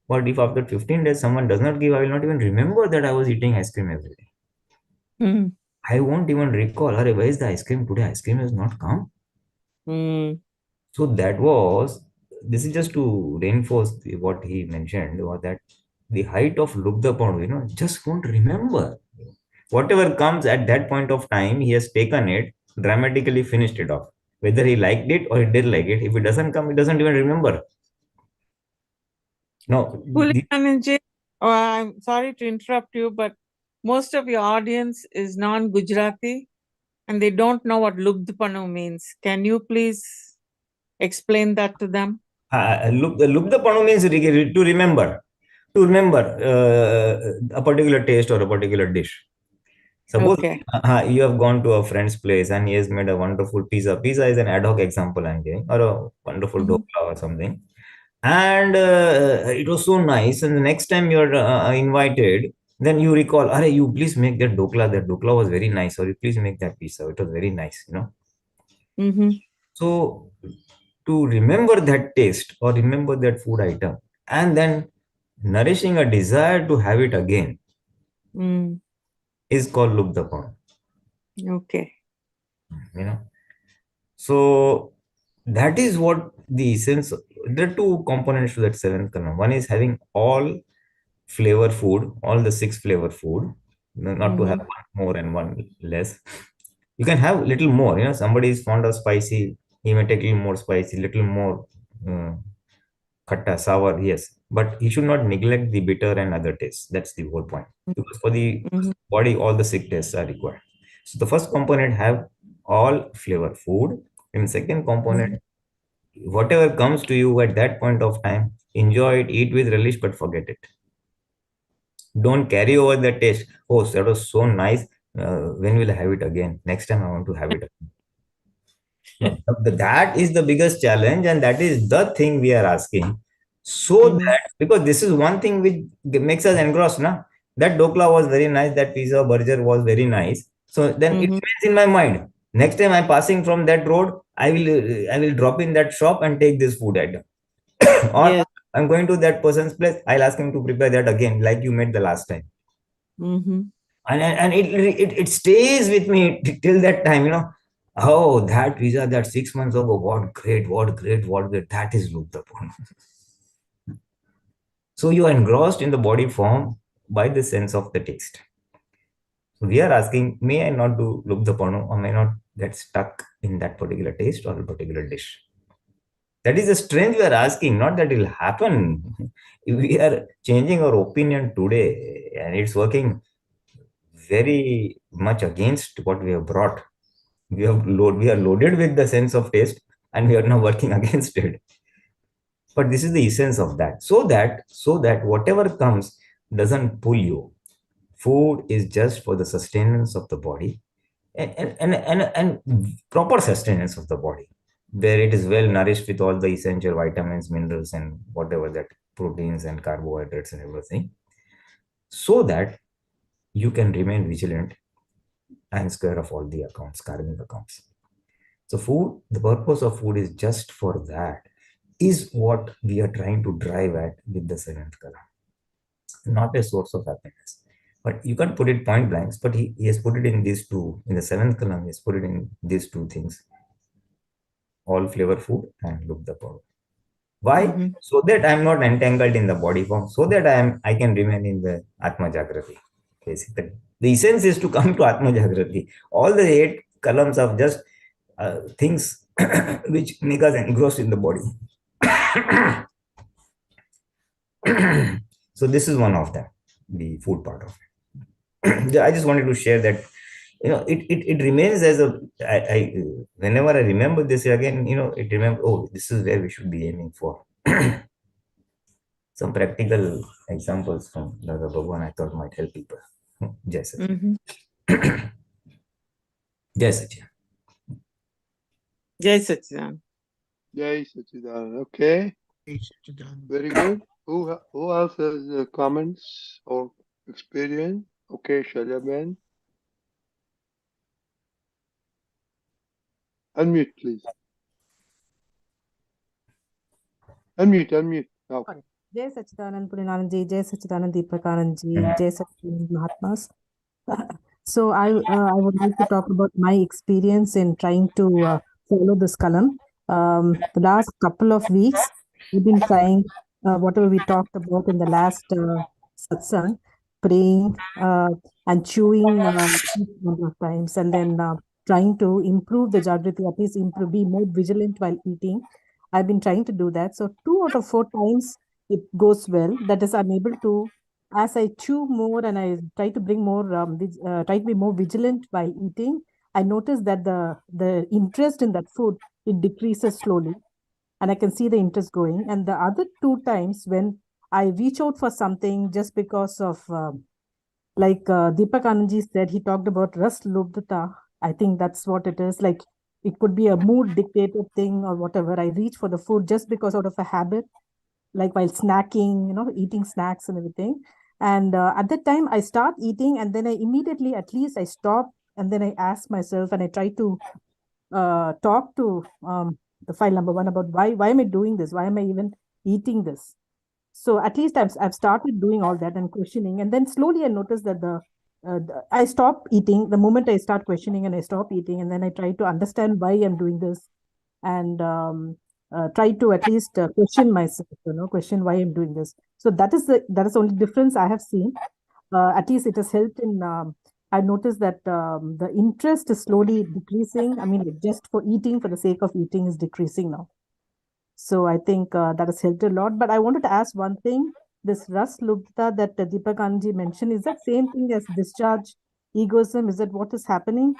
[SPEAKER 3] But if after 15 days someone does not give, I will not even remember that I was eating ice cream every day.
[SPEAKER 5] Mm-hmm.
[SPEAKER 3] I won't even recall, where is the ice cream today? Ice cream has not come. So this is just to reinforce what he mentioned, was that the height of Lubda Pond, just won't remember. Whatever comes at that point of time, he has taken it, dramatically finished it off. Whether he liked it or he didn't like it, if it doesn't come, he doesn't even remember. No.
[SPEAKER 5] Pulinanandji, I'm sorry to interrupt you, but most of your audience is non-Gujarati and they don't know what Lubdpanu means. Can you please explain that to them?
[SPEAKER 3] Lubda Panu means to remember. To remember a particular taste or a particular dish. Suppose you have gone to a friend's place and he has made a wonderful pizza. Pizza is an ad hoc example I'm giving, or a wonderful dokla or something. And it was so nice. And the next time you're invited, then you recall, you please make that dokla. That dokla was very nice. Or you please make that pizza. It was very nice. So to remember that taste or remember that food item and then nourishing a desire to have it again is called Lubdapam.
[SPEAKER 5] Okay.
[SPEAKER 3] So that is what the essence. There are two components to that seventh kalam. One is having all flavor food, all the 6 flavor food, not to have one more and one less. You can have little more. Somebody is fond of spicy, he may take a little more spicy, little more khatta, sour, yes. But he should not neglect the bitter and other tastes. That's the whole point. Because for the body, all the 6 tastes are required. So the first component, have all flavor food. And second component, whatever comes to you at that point of time, enjoy it, eat with relish, but forget it. Don't carry over the taste. Oh, that was so nice. When will I have it again? Next time I want to have it again. That is the biggest challenge, and that is the thing we are asking. So that, because this is one thing which makes us engrossed, na? That dokla was very nice, that pizza burger was very nice. So then it remains in my mind. Next time I'm passing from that road, I will drop in that shop and take this food item. Or I'm going to that person's place, I'll ask him to prepare that again, like you made the last time. And it stays with me till that time. Oh, that pizza, that 6 months ago, what great. That is Lubdapun. So you are engrossed in the body form by the sense of the taste. So we are asking, may I not do Lubdapanu, or may not get stuck in that particular taste or a particular dish? That is the strength we are asking, not that it will happen. We are changing our opinion today, and it's working very much against what we have brought. We are loaded with the sense of taste, and we are now working against it. But this is the essence of that. So that whatever comes doesn't pull you. Food is just for the sustenance of the body, and proper sustenance of the body, where it is well nourished with all the essential vitamins, minerals, and whatever that proteins and carbohydrates and everything, so that you can remain vigilant and square of all the accounts, karmic accounts. So food, the purpose of food is just for that, is what we are trying to drive at with the seventh kalam. Not a source of happiness. But you can't put it point blanks, but he has put it in these two. In the seventh kalam, he has put it in these two things. All flavor food and look the power. Why? So that I'm not entangled in the body form, so that I can remain in the Atma Jagruti. Basically, the essence is to come to Atma Jagruti. All the 8 kalams of just things which make us engrossed in the body. So this is one of them, the food part of it. I just wanted to share that, it remains as a, whenever I remember this again, it remember, oh, this is where we should be aiming for. Some practical examples from Dada Bhagwan I thought might help people. Jai Sachin. Jai Sachin.
[SPEAKER 5] Jai Sachidanand.
[SPEAKER 1] Jai Sachidanand. Okay,
[SPEAKER 4] Jai Sachidanand.
[SPEAKER 1] very good. Who else has comments or experience? Okay, Shalyaben. Unmute, please. Unmute. Now.
[SPEAKER 6] Jai Sachidanand Pulinanandji, Jai Sachidanand Deepakanandji, Jai Sachidanand Mahatmas. So I would like to talk about my experience in trying to follow this Kalam. The last couple of weeks, we've been trying whatever we talked about in the last Satsang, praying and chewing number of times, and then trying to improve the Jagruti, at least be more vigilant while eating. I've been trying to do that. So 2 out of 4 times it goes well. That is, I'm able to, as I chew more and I try to bring more, try to be more vigilant while eating, I notice that the interest in that food, it decreases slowly, and I can see the interest going. And the other 2 times when I reach out for something just because of, like Deepakanandji said, he talked about ras lubdhata. I think that's what it is. Like it could be a mood dictated thing or whatever. I reach for the food just because out of a habit, like while snacking, eating snacks and everything. And at that time, I start eating, and then I immediately, at least I stop, and then I ask myself, and I try to talk to the file number 1 about why am I doing this? Why am I even eating this? So at least I've started doing all that and questioning, and then slowly I noticed that I stop eating the moment I start questioning, and I stop eating, and then I try to understand why I'm doing this, and try to at least question myself, question why I'm doing this. So that is the only difference I have seen. At least it has helped in. I've noticed that the interest is slowly decreasing. I mean, just for eating, for the sake of eating, is decreasing now. So I think that has helped a lot. But I wanted to ask one thing. This ras lubdhata that Deepakanandji mentioned, is that same thing as discharge egoism? Is that what is happening?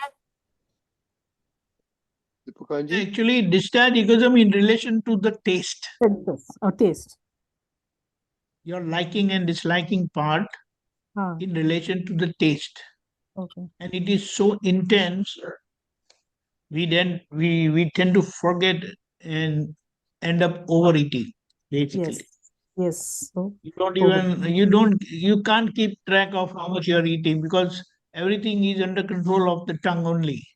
[SPEAKER 1] Deepakanandji?
[SPEAKER 4] Actually, discharge egoism in relation to the taste.
[SPEAKER 6] Or taste.
[SPEAKER 4] Your liking and disliking part in relation to the taste.
[SPEAKER 6] Okay.
[SPEAKER 4] And it is so intense, we tend to forget and end up overeating, basically.
[SPEAKER 6] Yes. So,
[SPEAKER 4] you can't keep track of how much you're eating, because everything is under control of the tongue only.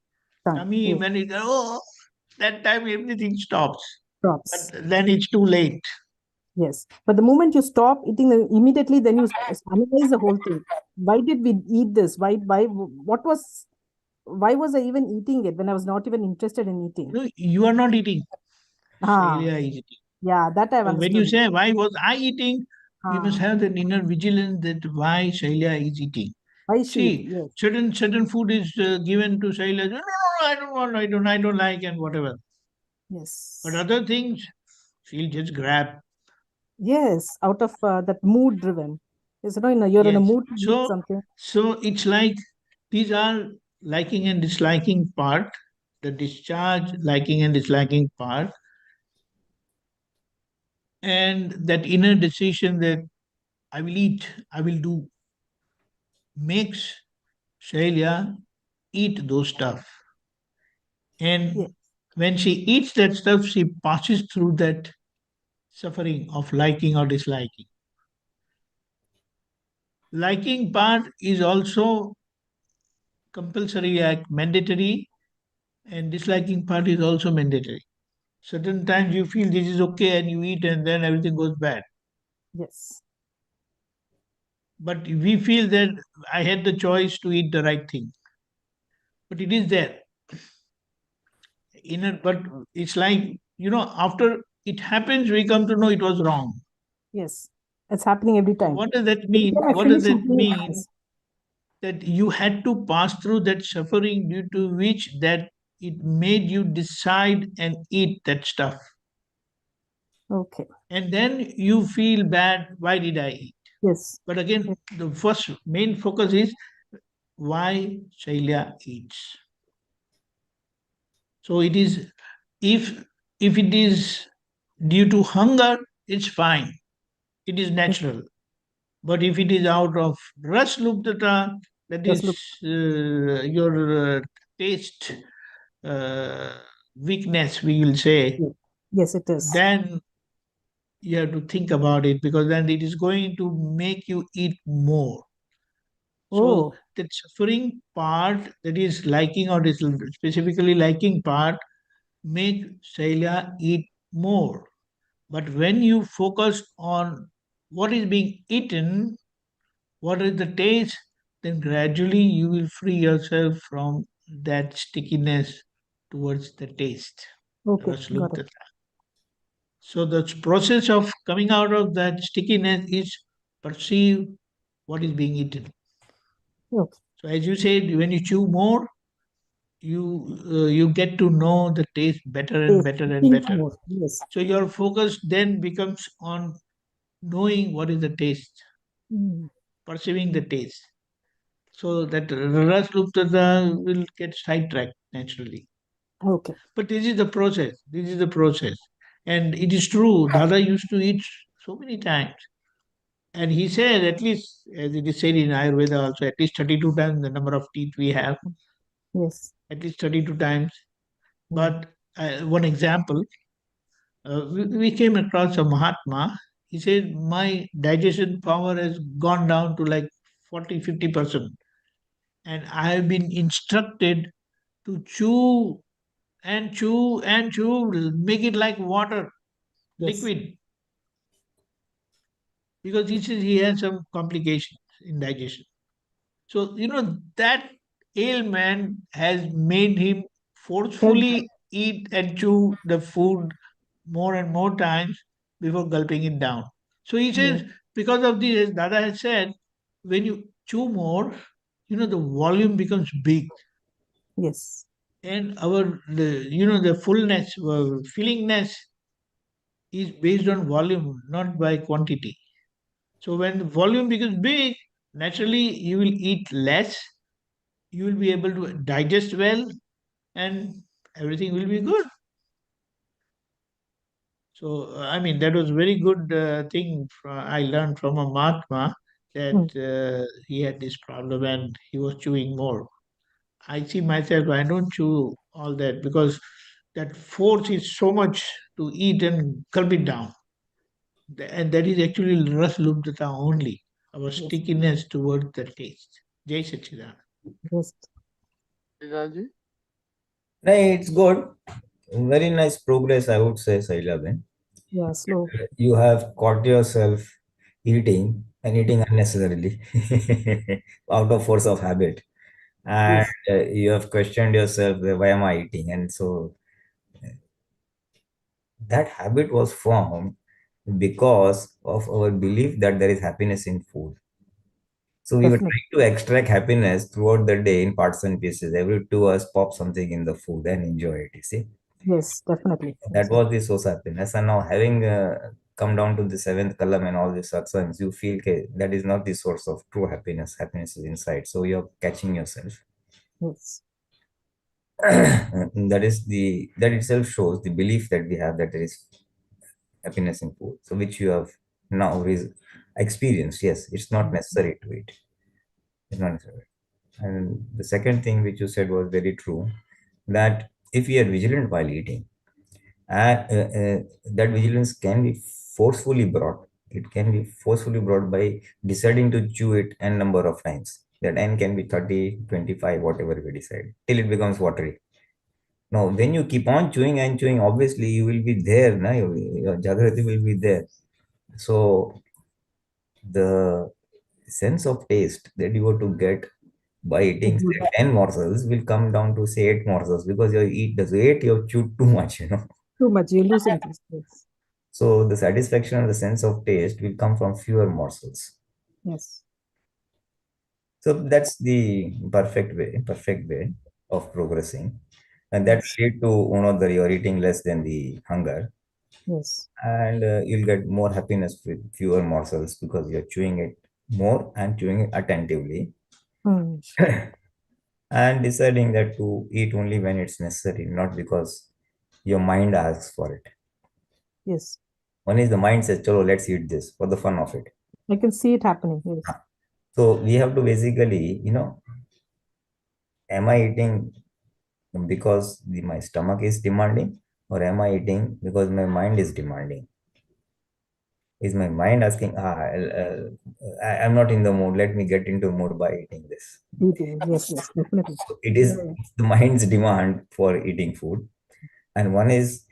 [SPEAKER 4] Tummy,
[SPEAKER 6] yes.
[SPEAKER 4] when it that time everything stops.
[SPEAKER 6] Stops.
[SPEAKER 4] But then it's too late.
[SPEAKER 6] Yes. But the moment you stop eating, immediately then you analyze the whole thing. Why did we eat this? Why was I even eating it when I was not even interested in eating?
[SPEAKER 4] No, you are not eating. Shailya is eating.
[SPEAKER 6] Yeah, that I've understood.
[SPEAKER 4] When you say, why was I eating? We must have that inner vigilance that why Shailya is eating.
[SPEAKER 6] Why
[SPEAKER 4] See,
[SPEAKER 6] yes.
[SPEAKER 4] certain food is given to Shailya. No, I don't want, I don't like, and whatever.
[SPEAKER 6] Yes.
[SPEAKER 4] But other things, she'll just grab.
[SPEAKER 6] Yes, out of that mood driven. You're in a mood to eat something.
[SPEAKER 4] So it's like these are liking and disliking part, the discharge, liking and disliking part, and that inner decision that I will eat, I will do, makes Shailya eat those stuff. And when she eats that stuff, she passes through that suffering of liking or disliking. Liking part is also compulsory act, mandatory, and disliking part is also mandatory. Certain times you feel this is okay and you eat, and then everything goes bad.
[SPEAKER 6] Yes.
[SPEAKER 4] But we feel that I had the choice to eat the right thing. But it is there. But it's like, after it happens, we come to know it was wrong.
[SPEAKER 6] Yes. It's happening every time.
[SPEAKER 4] What does that mean? What does that mean? That you had to pass through that suffering due to which that it made you decide and eat that stuff.
[SPEAKER 6] Okay.
[SPEAKER 4] And then you feel bad, why did I eat?
[SPEAKER 6] Yes.
[SPEAKER 4] But again, the first main focus is why Shailya eats. So it is, if it is due to hunger, it's fine. It is natural. But if it is out of ras luptata, that
[SPEAKER 6] Yes,
[SPEAKER 4] is
[SPEAKER 6] look.
[SPEAKER 4] your taste weakness, we will say,
[SPEAKER 6] Yes, it is.
[SPEAKER 4] then you have to think about it, because then it is going to make you eat more. So
[SPEAKER 6] Oh,
[SPEAKER 4] that suffering part, that is liking or specifically liking part, make Shailya eat more. But when you focus on what is being eaten, what is the taste, then gradually you will free yourself from that stickiness towards the taste.
[SPEAKER 6] okay.
[SPEAKER 4] Ras
[SPEAKER 6] Got it.
[SPEAKER 4] luptata. So the process of coming out of that stickiness is perceive what is being eaten.
[SPEAKER 6] Okay.
[SPEAKER 4] So as you said, when you chew more, you get to know the taste better and
[SPEAKER 6] Taste.
[SPEAKER 4] better and
[SPEAKER 6] Think
[SPEAKER 4] better.
[SPEAKER 6] more. Yes.
[SPEAKER 4] So your focus then becomes on knowing what is the taste,
[SPEAKER 6] Mm.
[SPEAKER 4] perceiving the taste. So that ras luptata will get sidetracked naturally.
[SPEAKER 6] Okay.
[SPEAKER 4] But this is the process. This is the process. And it is true, Dada used to eat so many times. And he said, at least, as it is said in Ayurveda also, at least 32 times the number of teeth we have,
[SPEAKER 6] Yes.
[SPEAKER 4] at least 32 times.
[SPEAKER 6] Mm.
[SPEAKER 4] But one example, we came across a Mahatma. He said, my digestion power has gone down to like 40-50%. And I have been instructed to chew and chew and chew, make it like water,
[SPEAKER 6] Yes.
[SPEAKER 4] liquid. Because he says he has some complications in digestion. So, that ailment has made him forcefully eat and chew the food more and more times before gulping it down. So he
[SPEAKER 6] Yeah.
[SPEAKER 4] says, because of this, Dada has said, when you chew more, the volume becomes big.
[SPEAKER 6] Yes.
[SPEAKER 4] And the fullness, fillingness is based on volume, not by quantity. So when the volume becomes big, naturally you will eat less, you will be able to digest well, and everything will be good. So, I mean, that was very good thing I learned from a Mahatma, that he had this problem and he was chewing more. I see myself, I don't chew all that because that force is so much to eat and gulp it down. And that is actually ras lubdata only, our
[SPEAKER 6] Yes.
[SPEAKER 4] stickiness towards the taste. Jai Sachidanand.
[SPEAKER 6] Yes.
[SPEAKER 1] Pulinanandji?
[SPEAKER 3] No, it's good. Very nice progress, I would say, Sailaben.
[SPEAKER 6] Yeah. Slow.
[SPEAKER 3] You have caught yourself eating and eating unnecessarily out of force of habit. And
[SPEAKER 6] Yes.
[SPEAKER 3] you have questioned yourself, why am I eating? And so that habit was formed because of our belief that there is happiness in food. So we were
[SPEAKER 6] Definitely.
[SPEAKER 3] trying to extract happiness throughout the day in parts and pieces. Every 2 hours, pop something in the food and enjoy it. You see,
[SPEAKER 6] Yes. Definitely.
[SPEAKER 3] that
[SPEAKER 6] Yes.
[SPEAKER 3] was the source of happiness. And now, having come down to the seventh Kalam and all these satsangs, you feel that is not the source of true happiness. Happiness is inside. So you're catching yourself.
[SPEAKER 6] Yes.
[SPEAKER 3] That itself shows the belief that we have that there is happiness in food. So which you have now experienced. Yes, it's not necessary to eat. It's not necessary. And the second thing which you said was very true, that if we are vigilant while eating, that vigilance can be forcefully brought. It can be forcefully brought by deciding to chew it n number of times. That n can be 30, 25, whatever we decide, till it becomes watery. Now, when you keep on chewing and chewing, obviously you will be there, na? Your Jagruti will be there. So the sense of taste that you were to get by eating say, 10 morsels will come down to say 8 morsels, because you eat the 8, you have chewed too much.
[SPEAKER 6] Too much. You lose interest. Yes.
[SPEAKER 3] So the satisfaction and the sense of taste will come from fewer morsels.
[SPEAKER 6] Yes.
[SPEAKER 3] So that's the perfect way of progressing. And that
[SPEAKER 6] Yes.
[SPEAKER 3] lead to, that you're eating less than the hunger.
[SPEAKER 6] Yes.
[SPEAKER 3] And you'll get more happiness with fewer morsels because you're chewing it more and chewing it attentively.
[SPEAKER 6] Hmm.
[SPEAKER 3] And deciding that to eat only when it's necessary, not because your mind asks for it.
[SPEAKER 6] Yes.
[SPEAKER 3] One is the mind says, "Chalo, let's eat this for the fun of it."
[SPEAKER 6] I can see it happening. Yes.
[SPEAKER 3] So we have to basically, am I eating because my stomach is demanding, or am I eating because my mind is demanding? Is my mind asking, I'm not in the mood, let me get into mood by eating this?
[SPEAKER 6] Eating. Yes. Yes. Definitely.
[SPEAKER 3] So it is
[SPEAKER 6] Yeah.
[SPEAKER 3] the mind's demand for eating food, and one is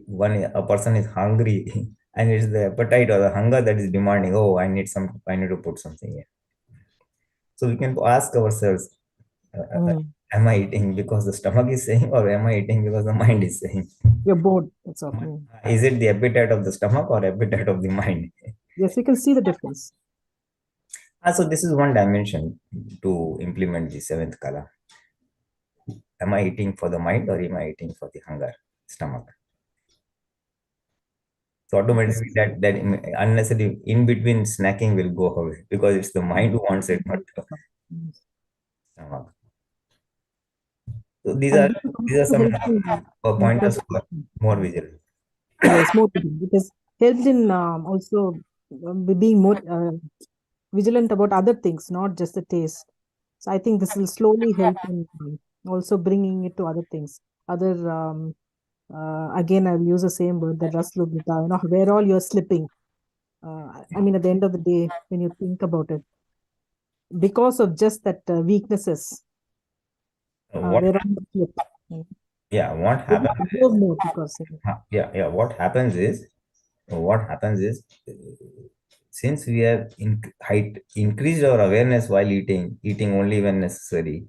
[SPEAKER 3] one a person is hungry, and it's the appetite or the hunger that is demanding. Oh, I need to put something here. So we can ask ourselves, am I eating because the stomach is saying, or am I eating because the mind is saying?
[SPEAKER 6] You're bored. That's all.
[SPEAKER 3] Is it the appetite of the stomach or appetite of the mind?
[SPEAKER 6] Yes, we can see the difference.
[SPEAKER 3] So this is one dimension to implement the seventh kala. Am I eating for the mind, or am I eating for the hunger, stomach? So automatically that unnecessary in between snacking will go away because it's the mind who wants it, not the stomach. So these
[SPEAKER 6] And
[SPEAKER 3] are
[SPEAKER 6] this is
[SPEAKER 3] these are
[SPEAKER 6] also
[SPEAKER 3] some
[SPEAKER 6] helpful
[SPEAKER 3] pointers for more vigilant.
[SPEAKER 6] Yes, more vigilant. It has helped in also being more vigilant about other things, not just the taste. So I think this will slowly help in also bringing it to other things. Other again, I'll use the same word, the raslugita, where all you're slipping. I mean, at the end of the day, when you think about it, because of just that weaknesses,
[SPEAKER 3] What
[SPEAKER 6] where all you slip.
[SPEAKER 3] yeah, what
[SPEAKER 6] Maybe
[SPEAKER 3] happens
[SPEAKER 6] absorb more because
[SPEAKER 3] yeah, what happens is since we have increased our awareness while eating only when necessary.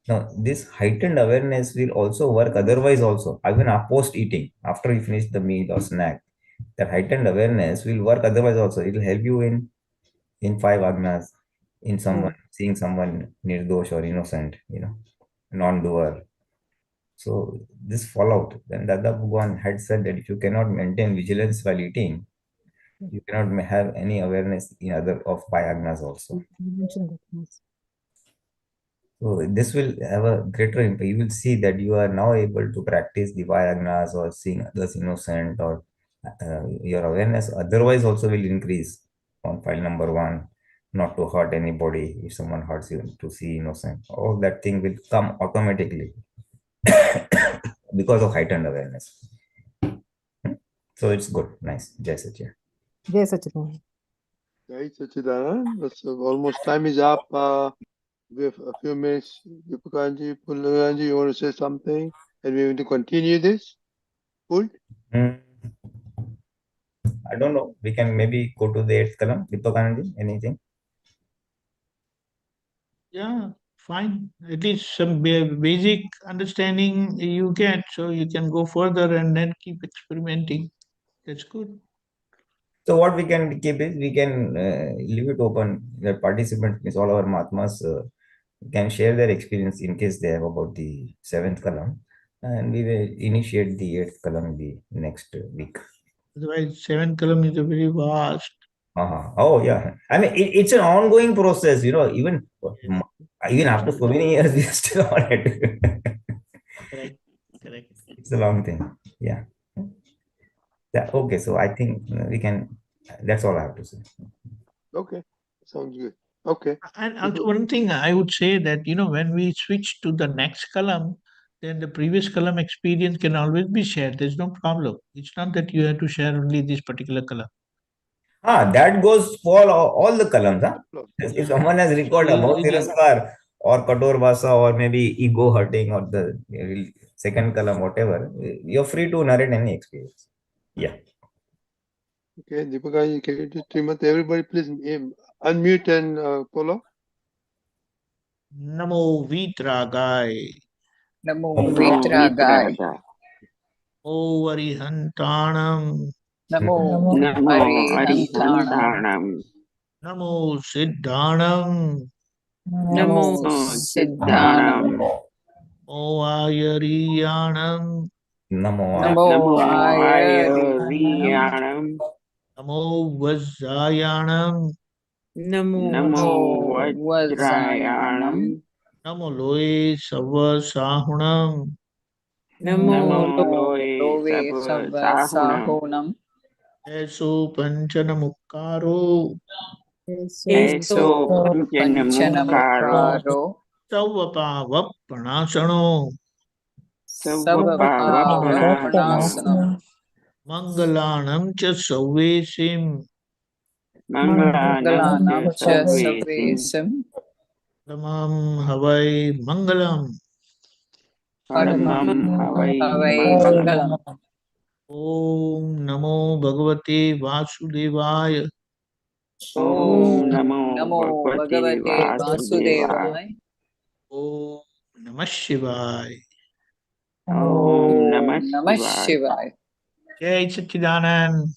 [SPEAKER 3] Now, this heightened awareness will also work otherwise also, even post eating, after you finish the meal or snack. That heightened awareness will work otherwise also. It will help you in five agnas, in someone seeing someone nirdosh or innocent, non-doer. So this fallout, then Dada Bhagwan had said that if you cannot maintain vigilance while eating, you cannot have any awareness in other of five agnas also.
[SPEAKER 6] you mentioned that. Yes.
[SPEAKER 3] So this will have a greater impact. You will see that you are now able to practice the Vayagnas or seeing others innocent, or your awareness otherwise also will increase on file number one, not to hurt anybody. If someone hurts you, to see innocent, all that thing will come automatically because of heightened awareness. So it's good. Nice. Jai Satya.
[SPEAKER 6] Jai Sachidanand.
[SPEAKER 1] Jai Sachidanand. That's almost time is up. We have a few minutes. Deepakanandji, Pulinanandji, you want to say something? And we want to continue this? Good?
[SPEAKER 3] I don't know. We can maybe go to the 8th column. Deepakanandji, anything?
[SPEAKER 4] Yeah, fine. At least some basic understanding you get, so you can go further and then keep experimenting. That's good.
[SPEAKER 3] So what we can keep is we can leave it open that participants, means all our Mahatmas, can share their experience in case they have about the 7th column, and we will initiate the 8th column the next week.
[SPEAKER 4] Otherwise, 7 column is a very vast.
[SPEAKER 3] Oh yeah, I mean it's an ongoing process, even after so many years we are still on it.
[SPEAKER 4] Correct. Correct.
[SPEAKER 3] It's a long thing. Yeah. Yeah. Okay. So I think we can. That's all I have to say.
[SPEAKER 1] Okay. Sounds good. Okay.
[SPEAKER 4] And also one thing I would say that, when we switch to the next column, then the previous column experience can always be shared. There's no problem. It's not that you have to share only this particular column.
[SPEAKER 3] That goes for all the columns. Huh? If someone has recorded about Tiraskar or Kator Vasa or maybe ego hurting or the second column, whatever, you're free to narrate any experience. Yeah.
[SPEAKER 1] Okay, Deepakanandji, can you just Srimati, everybody please unmute and follow?
[SPEAKER 4] Namo Vitragai.
[SPEAKER 2] Namo Vitragai.
[SPEAKER 4] O Arihantanam.
[SPEAKER 2] Namo Arihantanam.
[SPEAKER 4] Namo Siddhanam.
[SPEAKER 2] Namo Siddhanam.
[SPEAKER 4] O Ayariyanam.
[SPEAKER 3] Namo
[SPEAKER 2] Namo Aryanam.
[SPEAKER 4] Namo Vajrayanam.
[SPEAKER 2] Namo Vajrayanam.
[SPEAKER 4] Namo Loe Sava Sahunam.
[SPEAKER 2] Namo
[SPEAKER 5] Namo
[SPEAKER 2] Loe Sabba Sahunam.
[SPEAKER 4] Eso Panchana Mukkaro.
[SPEAKER 2] Eso Panchana Mukkaro.
[SPEAKER 4] Savapava Pranasano.
[SPEAKER 2] Savapava Pranasana.
[SPEAKER 4] Mangalanam cha Sauvesim.
[SPEAKER 2] Mangalanam cha Sarvesim.
[SPEAKER 4] Paramam Havai Mangalam.
[SPEAKER 2] Paramam Havai Mangalam.
[SPEAKER 4] Om Namo Bhagavate Vasudevaya.
[SPEAKER 2] Om Namo Bhagavate Vasudevaya.
[SPEAKER 4] Om Namah Shivaya.
[SPEAKER 2] Om Namah
[SPEAKER 5] Namah
[SPEAKER 2] Shivaya.
[SPEAKER 5] Shivaya.
[SPEAKER 4] Jai Satchidanand.